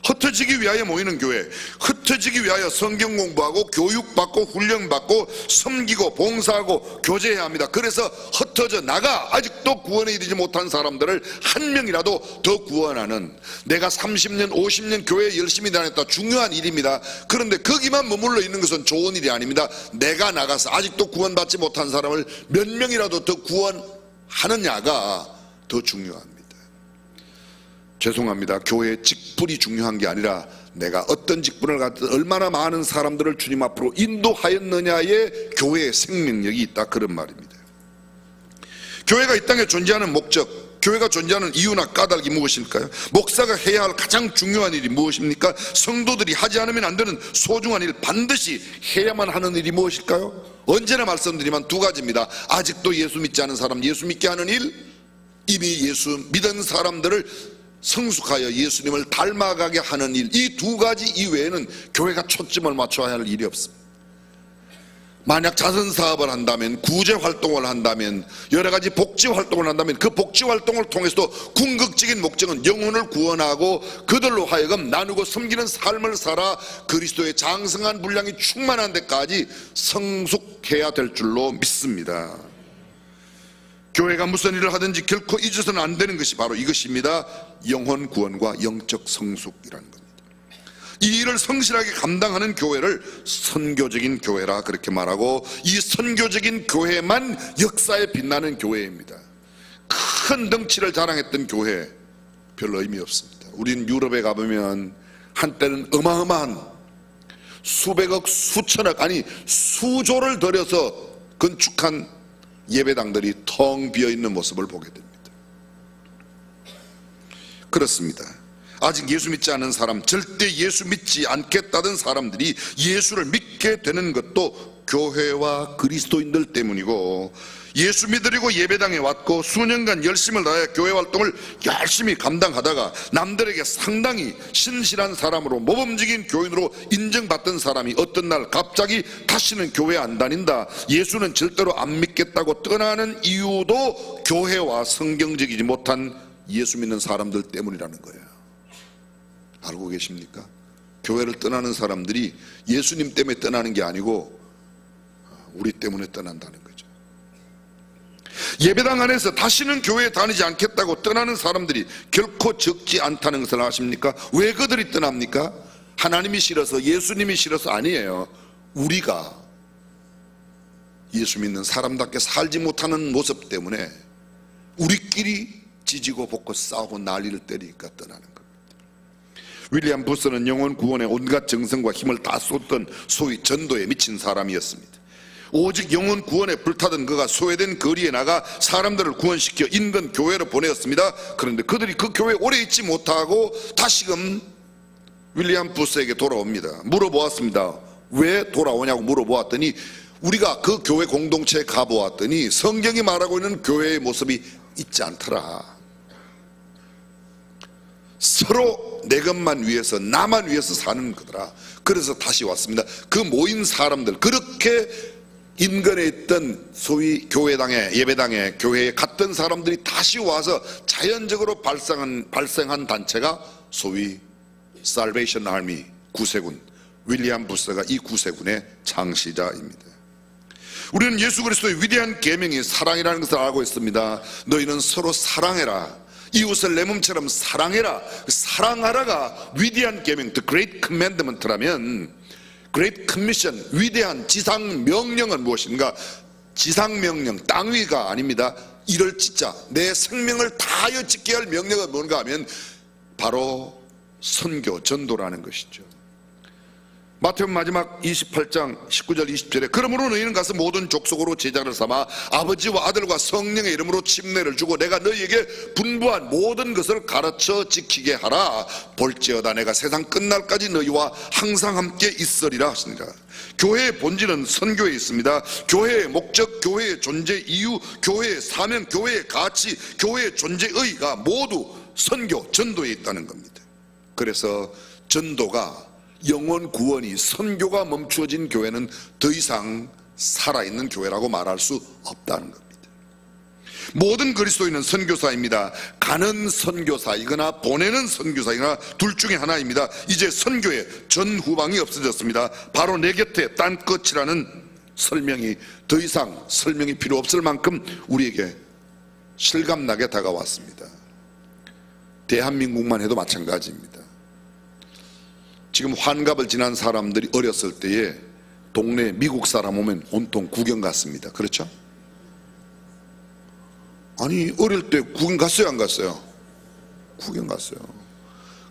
흩어지기 위하여 모이는 교회, 흩어지기 위하여 성경 공부하고 교육받고 훈련받고 섬기고 봉사하고 교제해야 합니다. 그래서 흩어져 나가 아직도 구원에 이르지 못한 사람들을 한 명이라도 더 구원하는, 내가 30년 50년 교회에 열심히 다녔다, 중요한 일입니다. 그런데 거기만 머물러 있는 것은 좋은 일이 아닙니다. 내가 나가서 아직도 구원받지 못한 사람을 몇 명이라도 더 구원하느냐가 더 중요합니다. 죄송합니다. 교회의 직분이 중요한 게 아니라 내가 어떤 직분을 갖든 얼마나 많은 사람들을 주님 앞으로 인도하였느냐에 교회의 생명력이 있다, 그런 말입니다. 교회가 이 땅에 존재하는 목적, 교회가 존재하는 이유나 까닭이 무엇일까요? 목사가 해야 할 가장 중요한 일이 무엇입니까? 성도들이 하지 않으면 안 되는 소중한 일, 반드시 해야만 하는 일이 무엇일까요? 언제나 말씀드리면 두 가지입니다. 아직도 예수 믿지 않은 사람 예수 믿게 하는 일, 이미 예수 믿은 사람들을 성숙하여 예수님을 닮아가게 하는 일, 이 두 가지 이외에는 교회가 초점을 맞춰야 할 일이 없습니다. 만약 자선사업을 한다면, 구제활동을 한다면, 여러가지 복지활동을 한다면 그 복지활동을 통해서도 궁극적인 목적은 영혼을 구원하고 그들로 하여금 나누고 섬기는 삶을 살아 그리스도의 장성한 분량이 충만한 데까지 성숙해야 될 줄로 믿습니다. 교회가 무슨 일을 하든지 결코 잊어서는 안 되는 것이 바로 이것입니다. 영혼 구원과 영적 성숙이라는 겁니다. 이 일을 성실하게 감당하는 교회를 선교적인 교회라 그렇게 말하고, 이 선교적인 교회만 역사에 빛나는 교회입니다. 큰 덩치를 자랑했던 교회 별로 의미 없습니다. 우리는 유럽에 가보면 한때는 어마어마한 수백억 수천억 아니 수조를 들여서 건축한 예배당들이 텅 비어있는 모습을 보게 됩니다. 그렇습니다. 아직 예수 믿지 않은 사람, 절대 예수 믿지 않겠다던 사람들이 예수를 믿게 되는 것도 교회와 그리스도인들 때문이고, 예수 믿으려고 예배당에 왔고 수년간 열심을 다해 교회 활동을 열심히 감당하다가 남들에게 상당히 신실한 사람으로 모범적인 교인으로 인정받던 사람이 어떤 날 갑자기 다시는 교회 안 다닌다, 예수는 절대로 안 믿겠다고 떠나는 이유도 교회와 성경적이지 못한 예수 믿는 사람들 때문이라는 거예요. 알고 계십니까? 교회를 떠나는 사람들이 예수님 때문에 떠나는 게 아니고 우리 때문에 떠난다는 거죠. 예배당 안에서 다시는 교회에 다니지 않겠다고 떠나는 사람들이 결코 적지 않다는 것을 아십니까? 왜 그들이 떠납니까? 하나님이 싫어서, 예수님이 싫어서 아니에요. 우리가 예수 믿는 사람답게 살지 못하는 모습 때문에 우리끼리 지지고 볶고 싸우고 난리를 때리니까 떠나는 겁니다. 윌리엄 부스는 영혼 구원에 온갖 정성과 힘을 다 쏟던 소위 전도에 미친 사람이었습니다. 오직 영혼 구원에 불타던 그가 소외된 거리에 나가 사람들을 구원시켜 인근 교회로 보내었습니다. 그런데 그들이 그 교회에 오래 있지 못하고 다시금 윌리엄 부스에게 돌아옵니다. 물어보았습니다. 왜 돌아오냐고 물어보았더니 우리가 그 교회 공동체에 가보았더니 성경이 말하고 있는 교회의 모습이 있지 않더라. 서로 내 것만 위해서, 나만 위해서 사는 거더라. 그래서 다시 왔습니다. 그 모인 사람들, 그렇게 인근에 있던 소위 교회당에, 예배당에, 교회에 갔던 사람들이 다시 와서 자연적으로 발생한 단체가 소위 Salvation Army, 구세군, 윌리엄 부스가 이 구세군의 창시자입니다. 우리는 예수 그리스도의 위대한 계명이 사랑이라는 것을 알고 있습니다. 너희는 서로 사랑해라, 이웃을 내 몸처럼 사랑해라. 사랑하라가 위대한 계명, The Great Commandment라면 Great Commission, 위대한 지상명령은 무엇인가? 지상명령, 땅 위가 아닙니다. 이를 짓자, 내 생명을 다하여 짓게 할 명령은 뭔가 하면 바로 선교, 전도라는 것이죠. 마태복음 마지막 28장 19절 20절에 그러므로 너희는 가서 모든 족속으로 제자를 삼아 아버지와 아들과 성령의 이름으로 침례를 주고 내가 너희에게 분부한 모든 것을 가르쳐 지키게 하라. 볼지어다 내가 세상 끝날까지 너희와 항상 함께 있으리라 하시니라. 교회의 본질은 선교에 있습니다. 교회의 목적, 교회의 존재 이유, 교회의 사명, 교회의 가치, 교회의 존재의가 모두 선교, 전도에 있다는 겁니다. 그래서 전도가, 영혼 구원이, 선교가 멈추어진 교회는 더 이상 살아있는 교회라고 말할 수 없다는 겁니다. 모든 그리스도인은 선교사입니다. 가는 선교사이거나 보내는 선교사이거나 둘 중에 하나입니다. 이제 선교의 전후방이 없어졌습니다. 바로 내 곁에 딴끝이라는 설명이 더 이상 설명이 필요 없을 만큼 우리에게 실감나게 다가왔습니다. 대한민국만 해도 마찬가지입니다. 지금 환갑을 지난 사람들이 어렸을 때에 동네 미국 사람 오면 온통 구경 갔습니다. 그렇죠? 아니 어릴 때 구경 갔어요 안 갔어요? 구경 갔어요.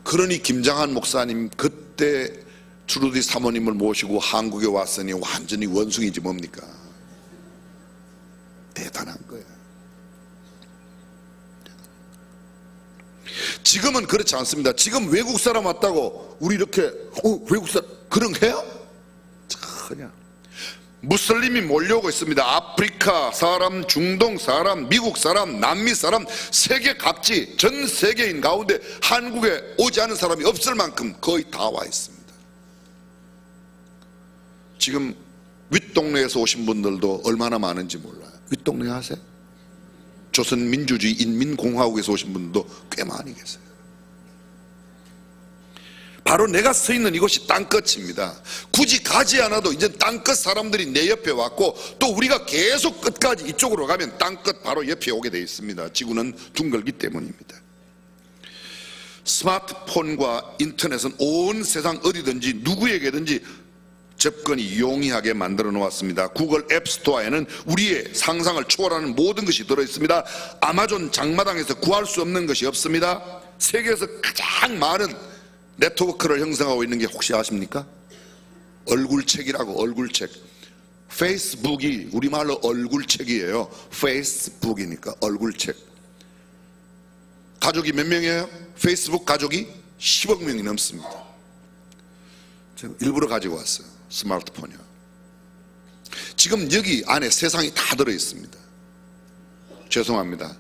그러니 김장한 목사님 그때 주루디 사모님을 모시고 한국에 왔으니 완전히 원숭이지 뭡니까? 대단한 거예요. 지금은 그렇지 않습니다. 지금 외국 사람 왔다고 우리 이렇게 외국 사람 그런 해요? 전혀. 무슬림이 몰려오고 있습니다. 아프리카 사람, 중동 사람, 미국 사람, 남미 사람, 세계 각지 전 세계인 가운데 한국에 오지 않은 사람이 없을 만큼 거의 다 와 있습니다. 지금 윗동네에서 오신 분들도 얼마나 많은지 몰라요. 윗동네 아세요? 조선민주주의 인민공화국에서 오신 분들도 꽤 많이 계세요. 바로 내가 서 있는 이곳이 땅끝입니다. 굳이 가지 않아도 이제 땅끝 사람들이 내 옆에 왔고 또 우리가 계속 끝까지 이쪽으로 가면 땅끝 바로 옆에 오게 되어 있습니다. 지구는 둥글기 때문입니다. 스마트폰과 인터넷은 온 세상 어디든지 누구에게든지 접근이 용이하게 만들어 놓았습니다. 구글 앱스토어에는 우리의 상상을 초월하는 모든 것이 들어있습니다. 아마존 장마당에서 구할 수 없는 것이 없습니다. 세계에서 가장 많은 네트워크를 형성하고 있는 게 혹시 아십니까? 얼굴책이라고. 얼굴책. 페이스북이 우리말로 얼굴책이에요. 페이스북이니까 얼굴책. 가족이 몇 명이에요? 페이스북 가족이 10억 명이 넘습니다. 제가 일부러 가지고 왔어요. 스마트폰이요. 지금 여기 안에 세상이 다 들어있습니다. 죄송합니다.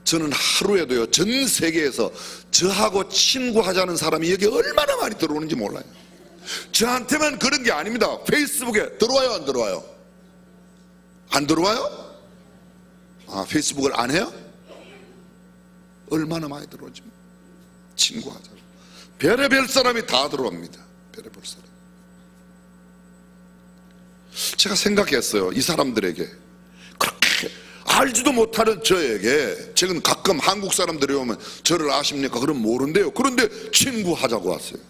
저는 하루에도요 전 세계에서 저하고 친구하자는 사람이 여기 얼마나 많이 들어오는지 몰라요. 저한테만 그런 게 아닙니다. 페이스북에 들어와요 안 들어와요? 안 들어와요? 아 페이스북을 안 해요? 얼마나 많이 들어오지. 친구하자. 별의별 사람이 다 들어옵니다. 별의별 사람. 제가 생각했어요. 이 사람들에게 그렇게 알지도 못하는 저에게 지금 가끔 한국 사람들이 오면 저를 아십니까? 그럼 모른대요. 그런데 친구하자고 왔어요.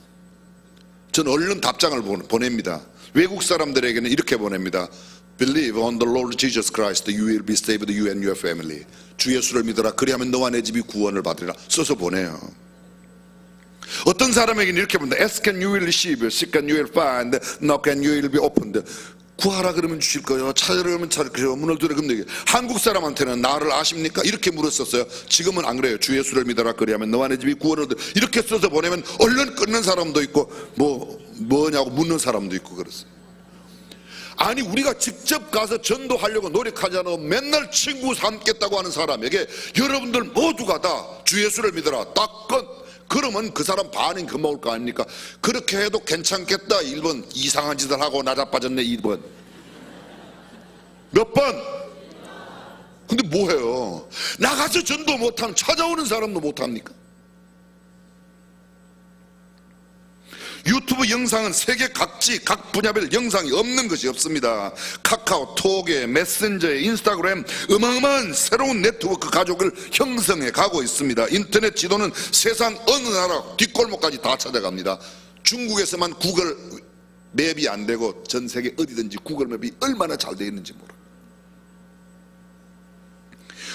저는 얼른 답장을 보냅니다. 외국 사람들에게는 이렇게 보냅니다. Believe on the Lord Jesus Christ, you will be saved, you and your family. 주 예수를 믿어라. 그리하면 너와 내 집이 구원을 받으리라. 써서 보내요. 어떤 사람에게는 이렇게 본다. Ask and you will receive, seek and you will find, knock and you will be opened. 구하라 그러면 주실 거예요. 찾으라 그러면 찾을 거예요. 문을 두드려 그러면 되게. 한국 사람한테는 나를 아십니까? 이렇게 물었었어요. 지금은 안 그래요. 주 예수를 믿어라. 그리하면 너와 내 집이 구원을 얻으리라. 이렇게 써서 보내면 얼른 끊는 사람도 있고 뭐냐고 묻는 사람도 있고 그랬어요. 아니 우리가 직접 가서 전도하려고 노력하잖아. 맨날 친구 삼겠다고 하는 사람에게 여러분들 모두가 다 주 예수를 믿어라. 딱 그러면 그 사람 반응 금방올 거 아닙니까? 그렇게 해도 괜찮겠다. 1번 이상한 짓을 하고 나자빠졌네. 2번 몇 번? 근데 뭐해요? 나가서 전도 못하면 찾아오는 사람도 못합니까? 유튜브 영상은 세계 각지 각 분야별 영상이 없는 것이 없습니다. 카카오톡에 메신저에 인스타그램 어마어마한 새로운 네트워크 가족을 형성해 가고 있습니다. 인터넷 지도는 세상 어느 나라 뒷골목까지 다 찾아갑니다. 중국에서만 구글 맵이 안 되고 전 세계 어디든지 구글 맵이 얼마나 잘 되어 있는지 몰라요.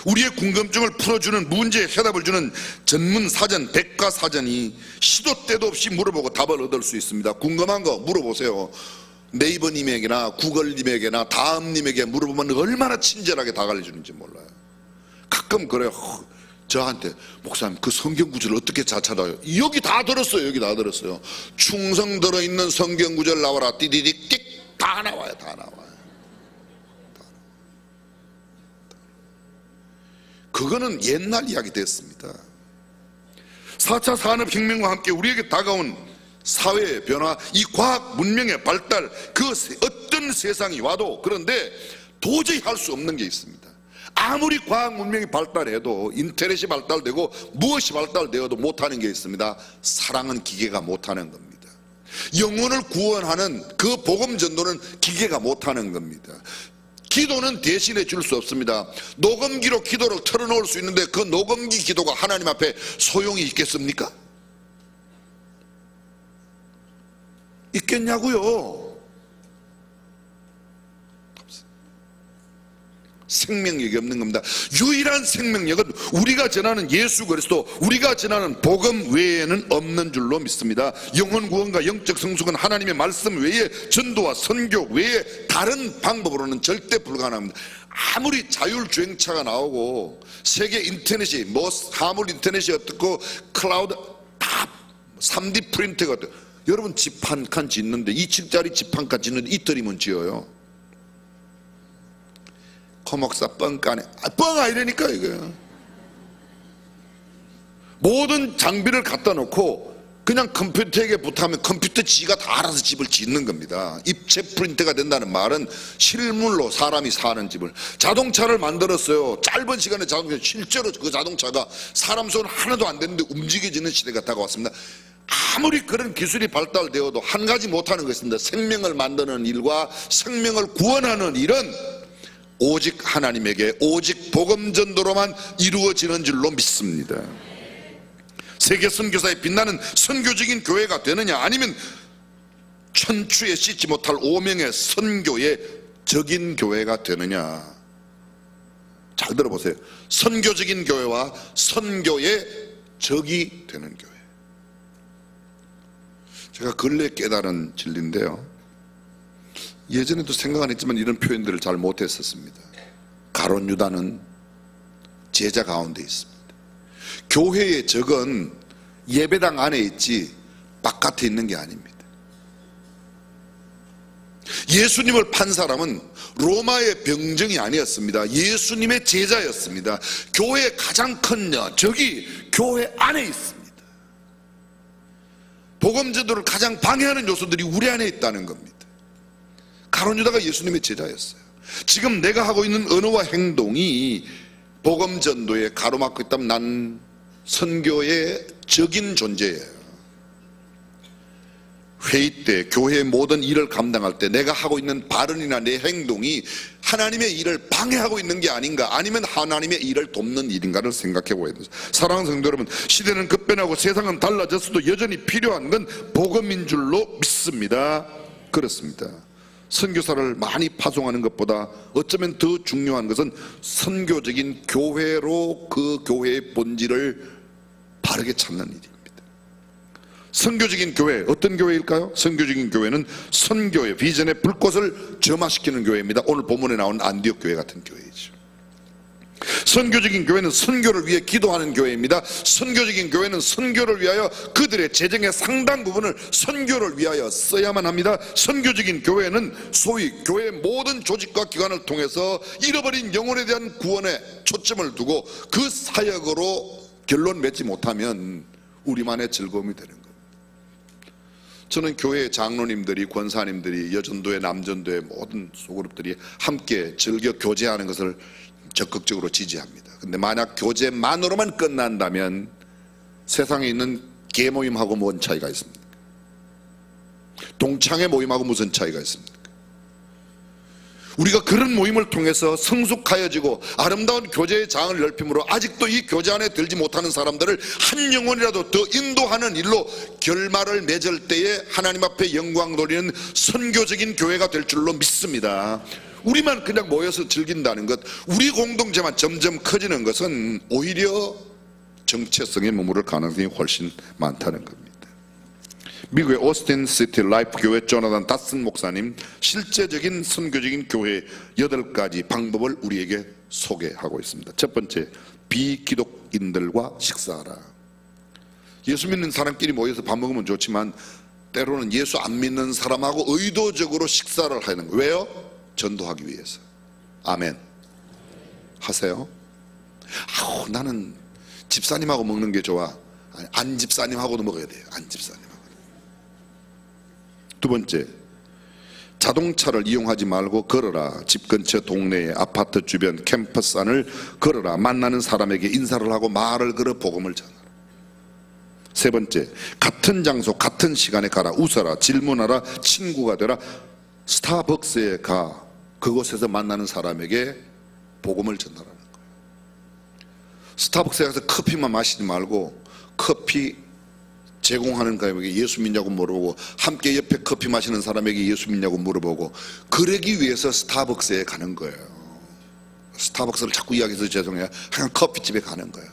우리의 궁금증을 풀어주는 문제에 해답을 주는 전문 사전, 백과사전이 시도 때도 없이 물어보고 답을 얻을 수 있습니다. 궁금한 거 물어보세요. 네이버님에게나 구글님에게나 다음님에게 물어보면 얼마나 친절하게 다 가르쳐주는지 몰라요. 가끔 그래요. 저한테 목사님 그 성경 구절을 어떻게 잘 찾아요? 여기 다 들었어요. 여기 다 들었어요. 충성 들어있는 성경 구절 나와라. 띠디디 띡 다 나와요. 다 나와요. 그거는 옛날 이야기 됐습니다. 4차 산업혁명과 함께 우리에게 다가온 사회의 변화, 이 과학 문명의 발달, 그 어떤 세상이 와도 그런데 도저히 할 수 없는 게 있습니다. 아무리 과학 문명이 발달해도, 인터넷이 발달되고 무엇이 발달되어도 못하는 게 있습니다. 사랑은 기계가 못하는 겁니다. 영혼을 구원하는 그 복음 전도는 기계가 못하는 겁니다. 기도는 대신해 줄 수 없습니다. 녹음기로 기도를 틀어놓을 수 있는데 그 녹음기 기도가 하나님 앞에 소용이 있겠습니까? 있겠냐고요. 생명력이 없는 겁니다. 유일한 생명력은 우리가 전하는 예수 그리스도, 우리가 전하는 복음 외에는 없는 줄로 믿습니다. 영혼 구원과 영적 성숙은 하나님의 말씀 외에, 전도와 선교 외에 다른 방법으로는 절대 불가능합니다. 아무리 자율주행차가 나오고 세계 인터넷이 뭐 화물 인터넷이 어떻고 클라우드 다 3D 프린터가 어떻고, 여러분 집 한 칸 짓는데 2층짜리 집 한 칸 짓는데 이틀이면 지어요. 코목사 뻥까네. 뻥 아니라니까 이거. 모든 장비를 갖다 놓고 그냥 컴퓨터에게 부탁하면 컴퓨터 지가 다 알아서 집을 짓는 겁니다. 입체 프린터가 된다는 말은 실물로 사람이 사는 집을. 자동차를 만들었어요. 짧은 시간에 자동차, 실제로 그 자동차가 사람 손 하나도 안 되는데 움직여지는 시대가 다가왔습니다. 아무리 그런 기술이 발달되어도 한 가지 못하는 것입니다. 생명을 만드는 일과 생명을 구원하는 일은 오직 하나님에게, 오직 복음 전도로만 이루어지는 줄로 믿습니다. 세계 선교사에 빛나는 선교적인 교회가 되느냐, 아니면 천추에 씻지 못할 오명의 선교의 적인 교회가 되느냐. 잘 들어보세요. 선교적인 교회와 선교의 적이 되는 교회. 제가 근래 깨달은 진리인데요, 예전에도 생각 안 했지만 이런 표현들을 잘 못했었습니다. 가룟 유다는 제자 가운데 있습니다. 교회의 적은 예배당 안에 있지 바깥에 있는 게 아닙니다. 예수님을 판 사람은 로마의 병정이 아니었습니다. 예수님의 제자였습니다. 교회의 가장 큰 적이 교회 안에 있습니다. 복음 전도를 가장 방해하는 요소들이 우리 안에 있다는 겁니다. 가룟 유다가 예수님의 제자였어요. 지금 내가 하고 있는 언어와 행동이 복음 전도에 가로막고 있다면 난 선교의 적인 존재예요. 회의 때, 교회의 모든 일을 감당할 때 내가 하고 있는 발언이나 내 행동이 하나님의 일을 방해하고 있는 게 아닌가, 아니면 하나님의 일을 돕는 일인가를 생각해 보아야 됩니다. 사랑하는 성도 여러분, 시대는 급변하고 세상은 달라졌어도 여전히 필요한 건 복음인 줄로 믿습니다. 그렇습니다. 선교사를 많이 파송하는 것보다 어쩌면 더 중요한 것은 선교적인 교회로 그 교회의 본질을 바르게 찾는 일입니다. 선교적인 교회, 어떤 교회일까요? 선교적인 교회는 선교의 비전의 불꽃을 점화시키는 교회입니다. 오늘 본문에 나온 안디옥 교회 같은 교회이죠. 선교적인 교회는 선교를 위해 기도하는 교회입니다. 선교적인 교회는 선교를 위하여 그들의 재정의 상당 부분을 선교를 위하여 써야만 합니다. 선교적인 교회는 소위 교회의 모든 조직과 기관을 통해서 잃어버린 영혼에 대한 구원에 초점을 두고 그 사역으로 결론 맺지 못하면 우리만의 즐거움이 되는 겁니다. 저는 교회의 장로님들이, 권사님들이, 여전도회, 남전도회 모든 소그룹들이 함께 즐겨 교제하는 것을 적극적으로 지지합니다. 근데 만약 교제만으로만 끝난다면 세상에 있는 개모임하고 뭔 차이가 있습니까? 동창회 모임하고 무슨 차이가 있습니까? 우리가 그런 모임을 통해서 성숙하여지고 아름다운 교제의 장을 넓힘으로 아직도 이 교제 안에 들지 못하는 사람들을 한 영혼이라도 더 인도하는 일로 결말을 맺을 때에 하나님 앞에 영광 돌리는 선교적인 교회가 될 줄로 믿습니다. 우리만 그냥 모여서 즐긴다는 것, 우리 공동체만 점점 커지는 것은 오히려 정체성에 머무를 가능성이 훨씬 많다는 겁니다. 미국의 오스틴 시티 라이프 교회 조나단 닷슨 목사님, 실제적인 선교적인 교회 8가지 방법을 우리에게 소개하고 있습니다. 첫 번째, 비기독인들과 식사하라. 예수 믿는 사람끼리 모여서 밥 먹으면 좋지만 때로는 예수 안 믿는 사람하고 의도적으로 식사를 하는 거예요. 왜요? 전도하기 위해서. 아멘. 하세요? 아우, 나는 집사님하고 먹는 게 좋아. 아니, 안 집사님하고도 먹어야 돼요. 안 집사님하고. 두 번째, 자동차를 이용하지 말고 걸어라. 집 근처 동네에 아파트 주변 캠퍼스 안을 걸어라. 만나는 사람에게 인사를 하고 말을 걸어 복음을 전하라. 세 번째, 같은 장소 같은 시간에 가라. 웃어라. 질문하라. 친구가 되라. 스타벅스에 가. 그곳에서 만나는 사람에게 복음을 전하라는 거예요. 스타벅스에 가서 커피만 마시지 말고 커피 제공하는 가격에 예수 믿냐고 물어보고, 함께 옆에 커피 마시는 사람에게 예수 믿냐고 물어보고, 그러기 위해서 스타벅스에 가는 거예요. 스타벅스를 자꾸 이야기해서 죄송해요. 그냥 커피집에 가는 거예요.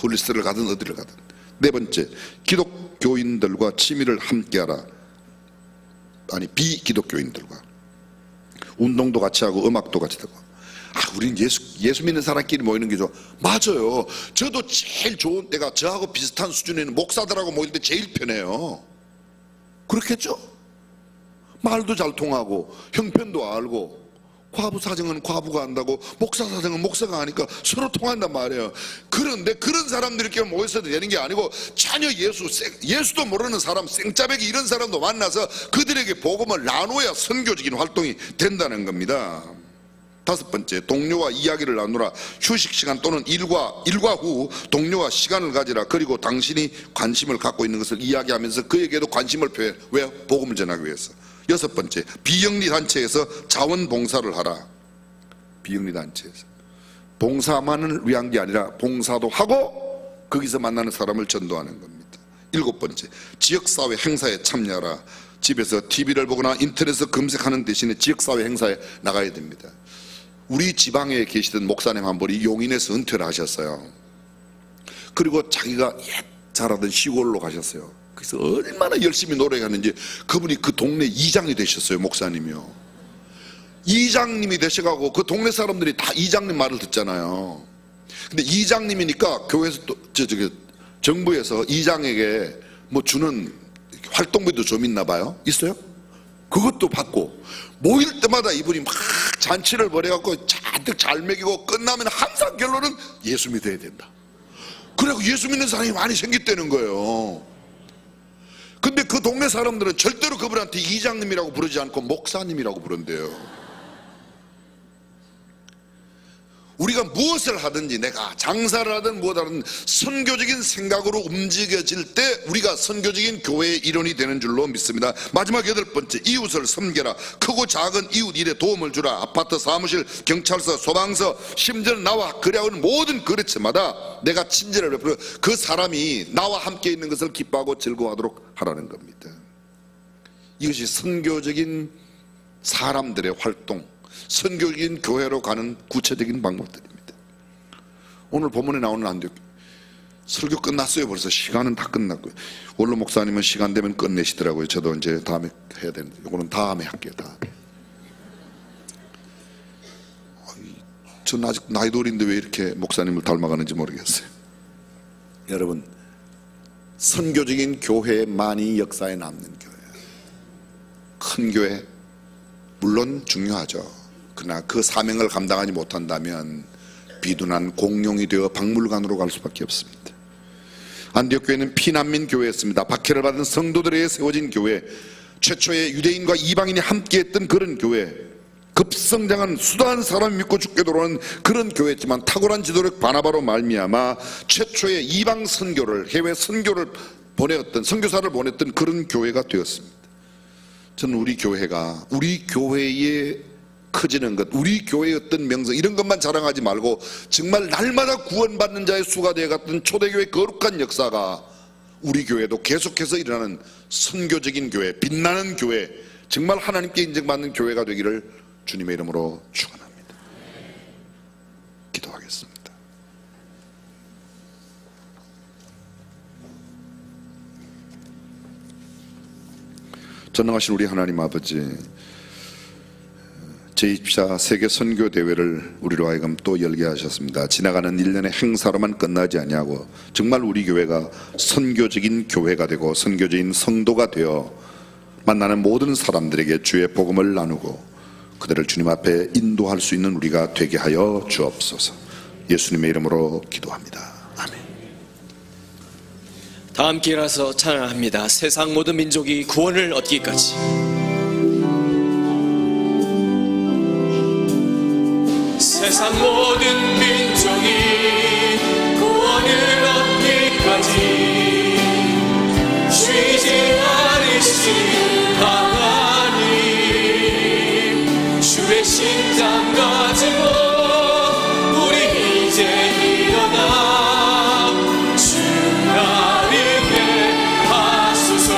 홀리스를 가든 어디를 가든. 네 번째, 기독교인들과 취미를 함께하라. 아니, 비기독교인들과 운동도 같이 하고 음악도 같이 하고. 우린 예수 믿는 사람끼리 모이는 게 좋아. 맞아요. 저도 제일 좋은 때가 저하고 비슷한 수준에 있는 목사들하고 모일 때 제일 편해요. 그렇겠죠? 말도 잘 통하고 형편도 알고, 과부 사정은 과부가 한다고 목사 사정은 목사가 하니까 서로 통한단 말이에요. 그런데 그런 사람들끼리 모여서 되는 게 아니고, 전혀 예수도 모르는 사람, 생짜배기 이런 사람도 만나서 그들에게 복음을 나눠야 선교적인 활동이 된다는 겁니다. 다섯 번째, 동료와 이야기를 나누라. 휴식 시간 또는 일과 후 동료와 시간을 가지라. 그리고 당신이 관심을 갖고 있는 것을 이야기하면서 그에게도 관심을 표해. 왜? 복음을 전하기 위해서. 여섯 번째, 비영리 단체에서 자원봉사를 하라. 비영리 단체에서 봉사만을 위한 게 아니라 봉사도 하고 거기서 만나는 사람을 전도하는 겁니다. 일곱 번째, 지역사회 행사에 참여하라. 집에서 TV를 보거나 인터넷에서 검색하는 대신에 지역사회 행사에 나가야 됩니다. 우리 지방에 계시던 목사님 한 분이 용인에서 은퇴를 하셨어요. 그리고 자기가 잘하던 시골로 가셨어요. 그래서 얼마나 열심히 노력했는지 그분이 그 동네 이장이 되셨어요. 목사님이요. 이장님이 되셔가고 그 동네 사람들이 다 이장님 말을 듣잖아요. 근데 이장님이니까 교회에서 또 정부에서 이장에게 뭐 주는 활동비도 좀 있나 봐요. 있어요? 그것도 받고, 모일 때마다 이분이 막 잔치를 벌여갖고 잔뜩 잘 먹이고 끝나면 항상 결론은 예수 믿어야 된다. 그래갖고 예수 믿는 사람이 많이 생겼다는 거예요. 근데 그 동네 사람들은 절대로 그분한테 이장님이라고 부르지 않고 목사님이라고 부른대요. 우리가 무엇을 하든지, 내가 장사를 하든 무엇을 하든 선교적인 생각으로 움직여질 때 우리가 선교적인 교회의 일원이 되는 줄로 믿습니다. 마지막 여덟 번째, 이웃을 섬겨라. 크고 작은 이웃 일에 도움을 주라. 아파트, 사무실, 경찰서, 소방서, 심지어 나와 거래하는 모든 거래처마다 내가 친절을 베풀어 그 사람이 나와 함께 있는 것을 기뻐하고 즐거워하도록 하라는 겁니다. 이것이 선교적인 사람들의 활동, 선교적인 교회로 가는 구체적인 방법들입니다. 오늘 본문에 나오는 안디옥 설교 끝났어요. 벌써 시간은 다 끝났고요. 원로 목사님은 시간 되면 끝내시더라고요. 저도 이제 다음에 해야 되는데, 이거는 다음에 할게요. 다음에. 전 아직 나이도 어린데 왜 이렇게 목사님을 닮아가는지 모르겠어요. 여러분, 선교적인 교회만이 역사에 남는 교회예요. 큰 교회 물론 중요하죠. 그러나 그 사명을 감당하지 못한다면 비둔한 공룡이 되어 박물관으로 갈 수밖에 없습니다. 안디옥 교회는 피난민 교회였습니다. 박해를 받은 성도들에 세워진 교회, 최초의 유대인과 이방인이 함께했던 그런 교회, 급성장한 수다한 사람이 믿고 죽게 돌아오는 그런 교회였지만 탁월한 지도력 바나바로 말미암아 최초의 이방 선교를, 해외 선교를 보냈던, 선교사를 보냈던 그런 교회가 되었습니다. 저는 우리 교회가, 우리 교회의 커지는 것, 우리 교회의 어떤 명성 이런 것만 자랑하지 말고 정말 날마다 구원받는 자의 수가 되어갔던 초대교회의 거룩한 역사가 우리 교회도 계속해서 일어나는 선교적인 교회, 빛나는 교회, 정말 하나님께 인정받는 교회가 되기를 주님의 이름으로 축원합니다. 기도하겠습니다. 전능하신 우리 하나님 아버지, 제24 세계 선교 대회를 우리로 하여금 또 열게 하셨습니다. 지나가는 1년의 행사로만 끝나지 아니하고 정말 우리 교회가 선교적인 교회가 되고 선교적인 성도가 되어 만나는 모든 사람들에게 주의 복음을 나누고 그들을 주님 앞에 인도할 수 있는 우리가 되게 하여 주옵소서. 예수님의 이름으로 기도합니다. 아멘. 다 함께 일어나서 찬양합니다. 세상 모든 민족이 구원을 얻기까지. 세상 모든 민족이 구원을 얻기까지 쉬지 않으신 하나님, 주의 심장 가지고 우리 이제 일어나 주가 이게 하소서.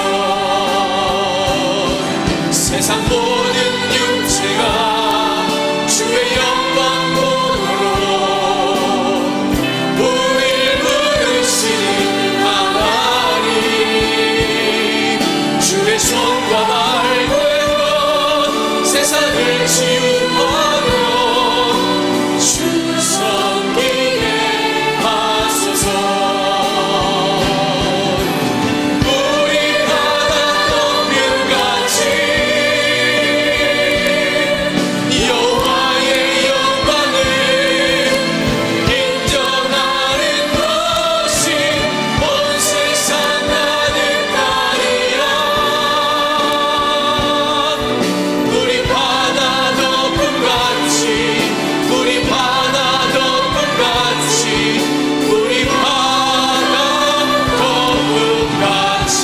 세상 모든 육체가 주의 영광 보도록 우리를 부르시는 하나님, 주의 손과 발로 세상을 치유하며 주 섬기게 하소서. 우리 바다 너뷰같이 여호와의 영광을 인정하는 것이 온 세상 가득하리라. 우리 바다 덮음같이, 우리 바다 덮음같이, 우리 바다 덮음같이.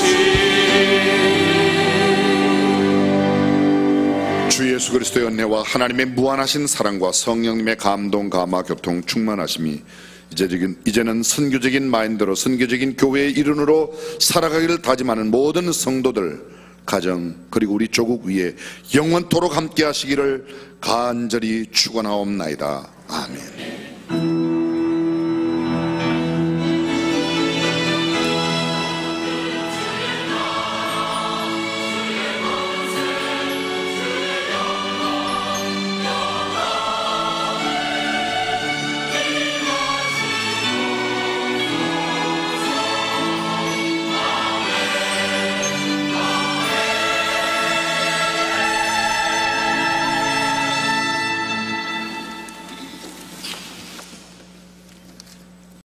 주 예수 그리스도의 은혜와 하나님의 무한하신 사랑과 성령님의 감동, 감화, 교통, 충만하심이 이제는 선교적인 마인드로 선교적인 교회의 일원으로 살아가기를 다짐하는 모든 성도들, 가정, 그리고 우리 조국 위에 영원토록 함께 하시기를 간절히 축원하옵나이다. 아멘.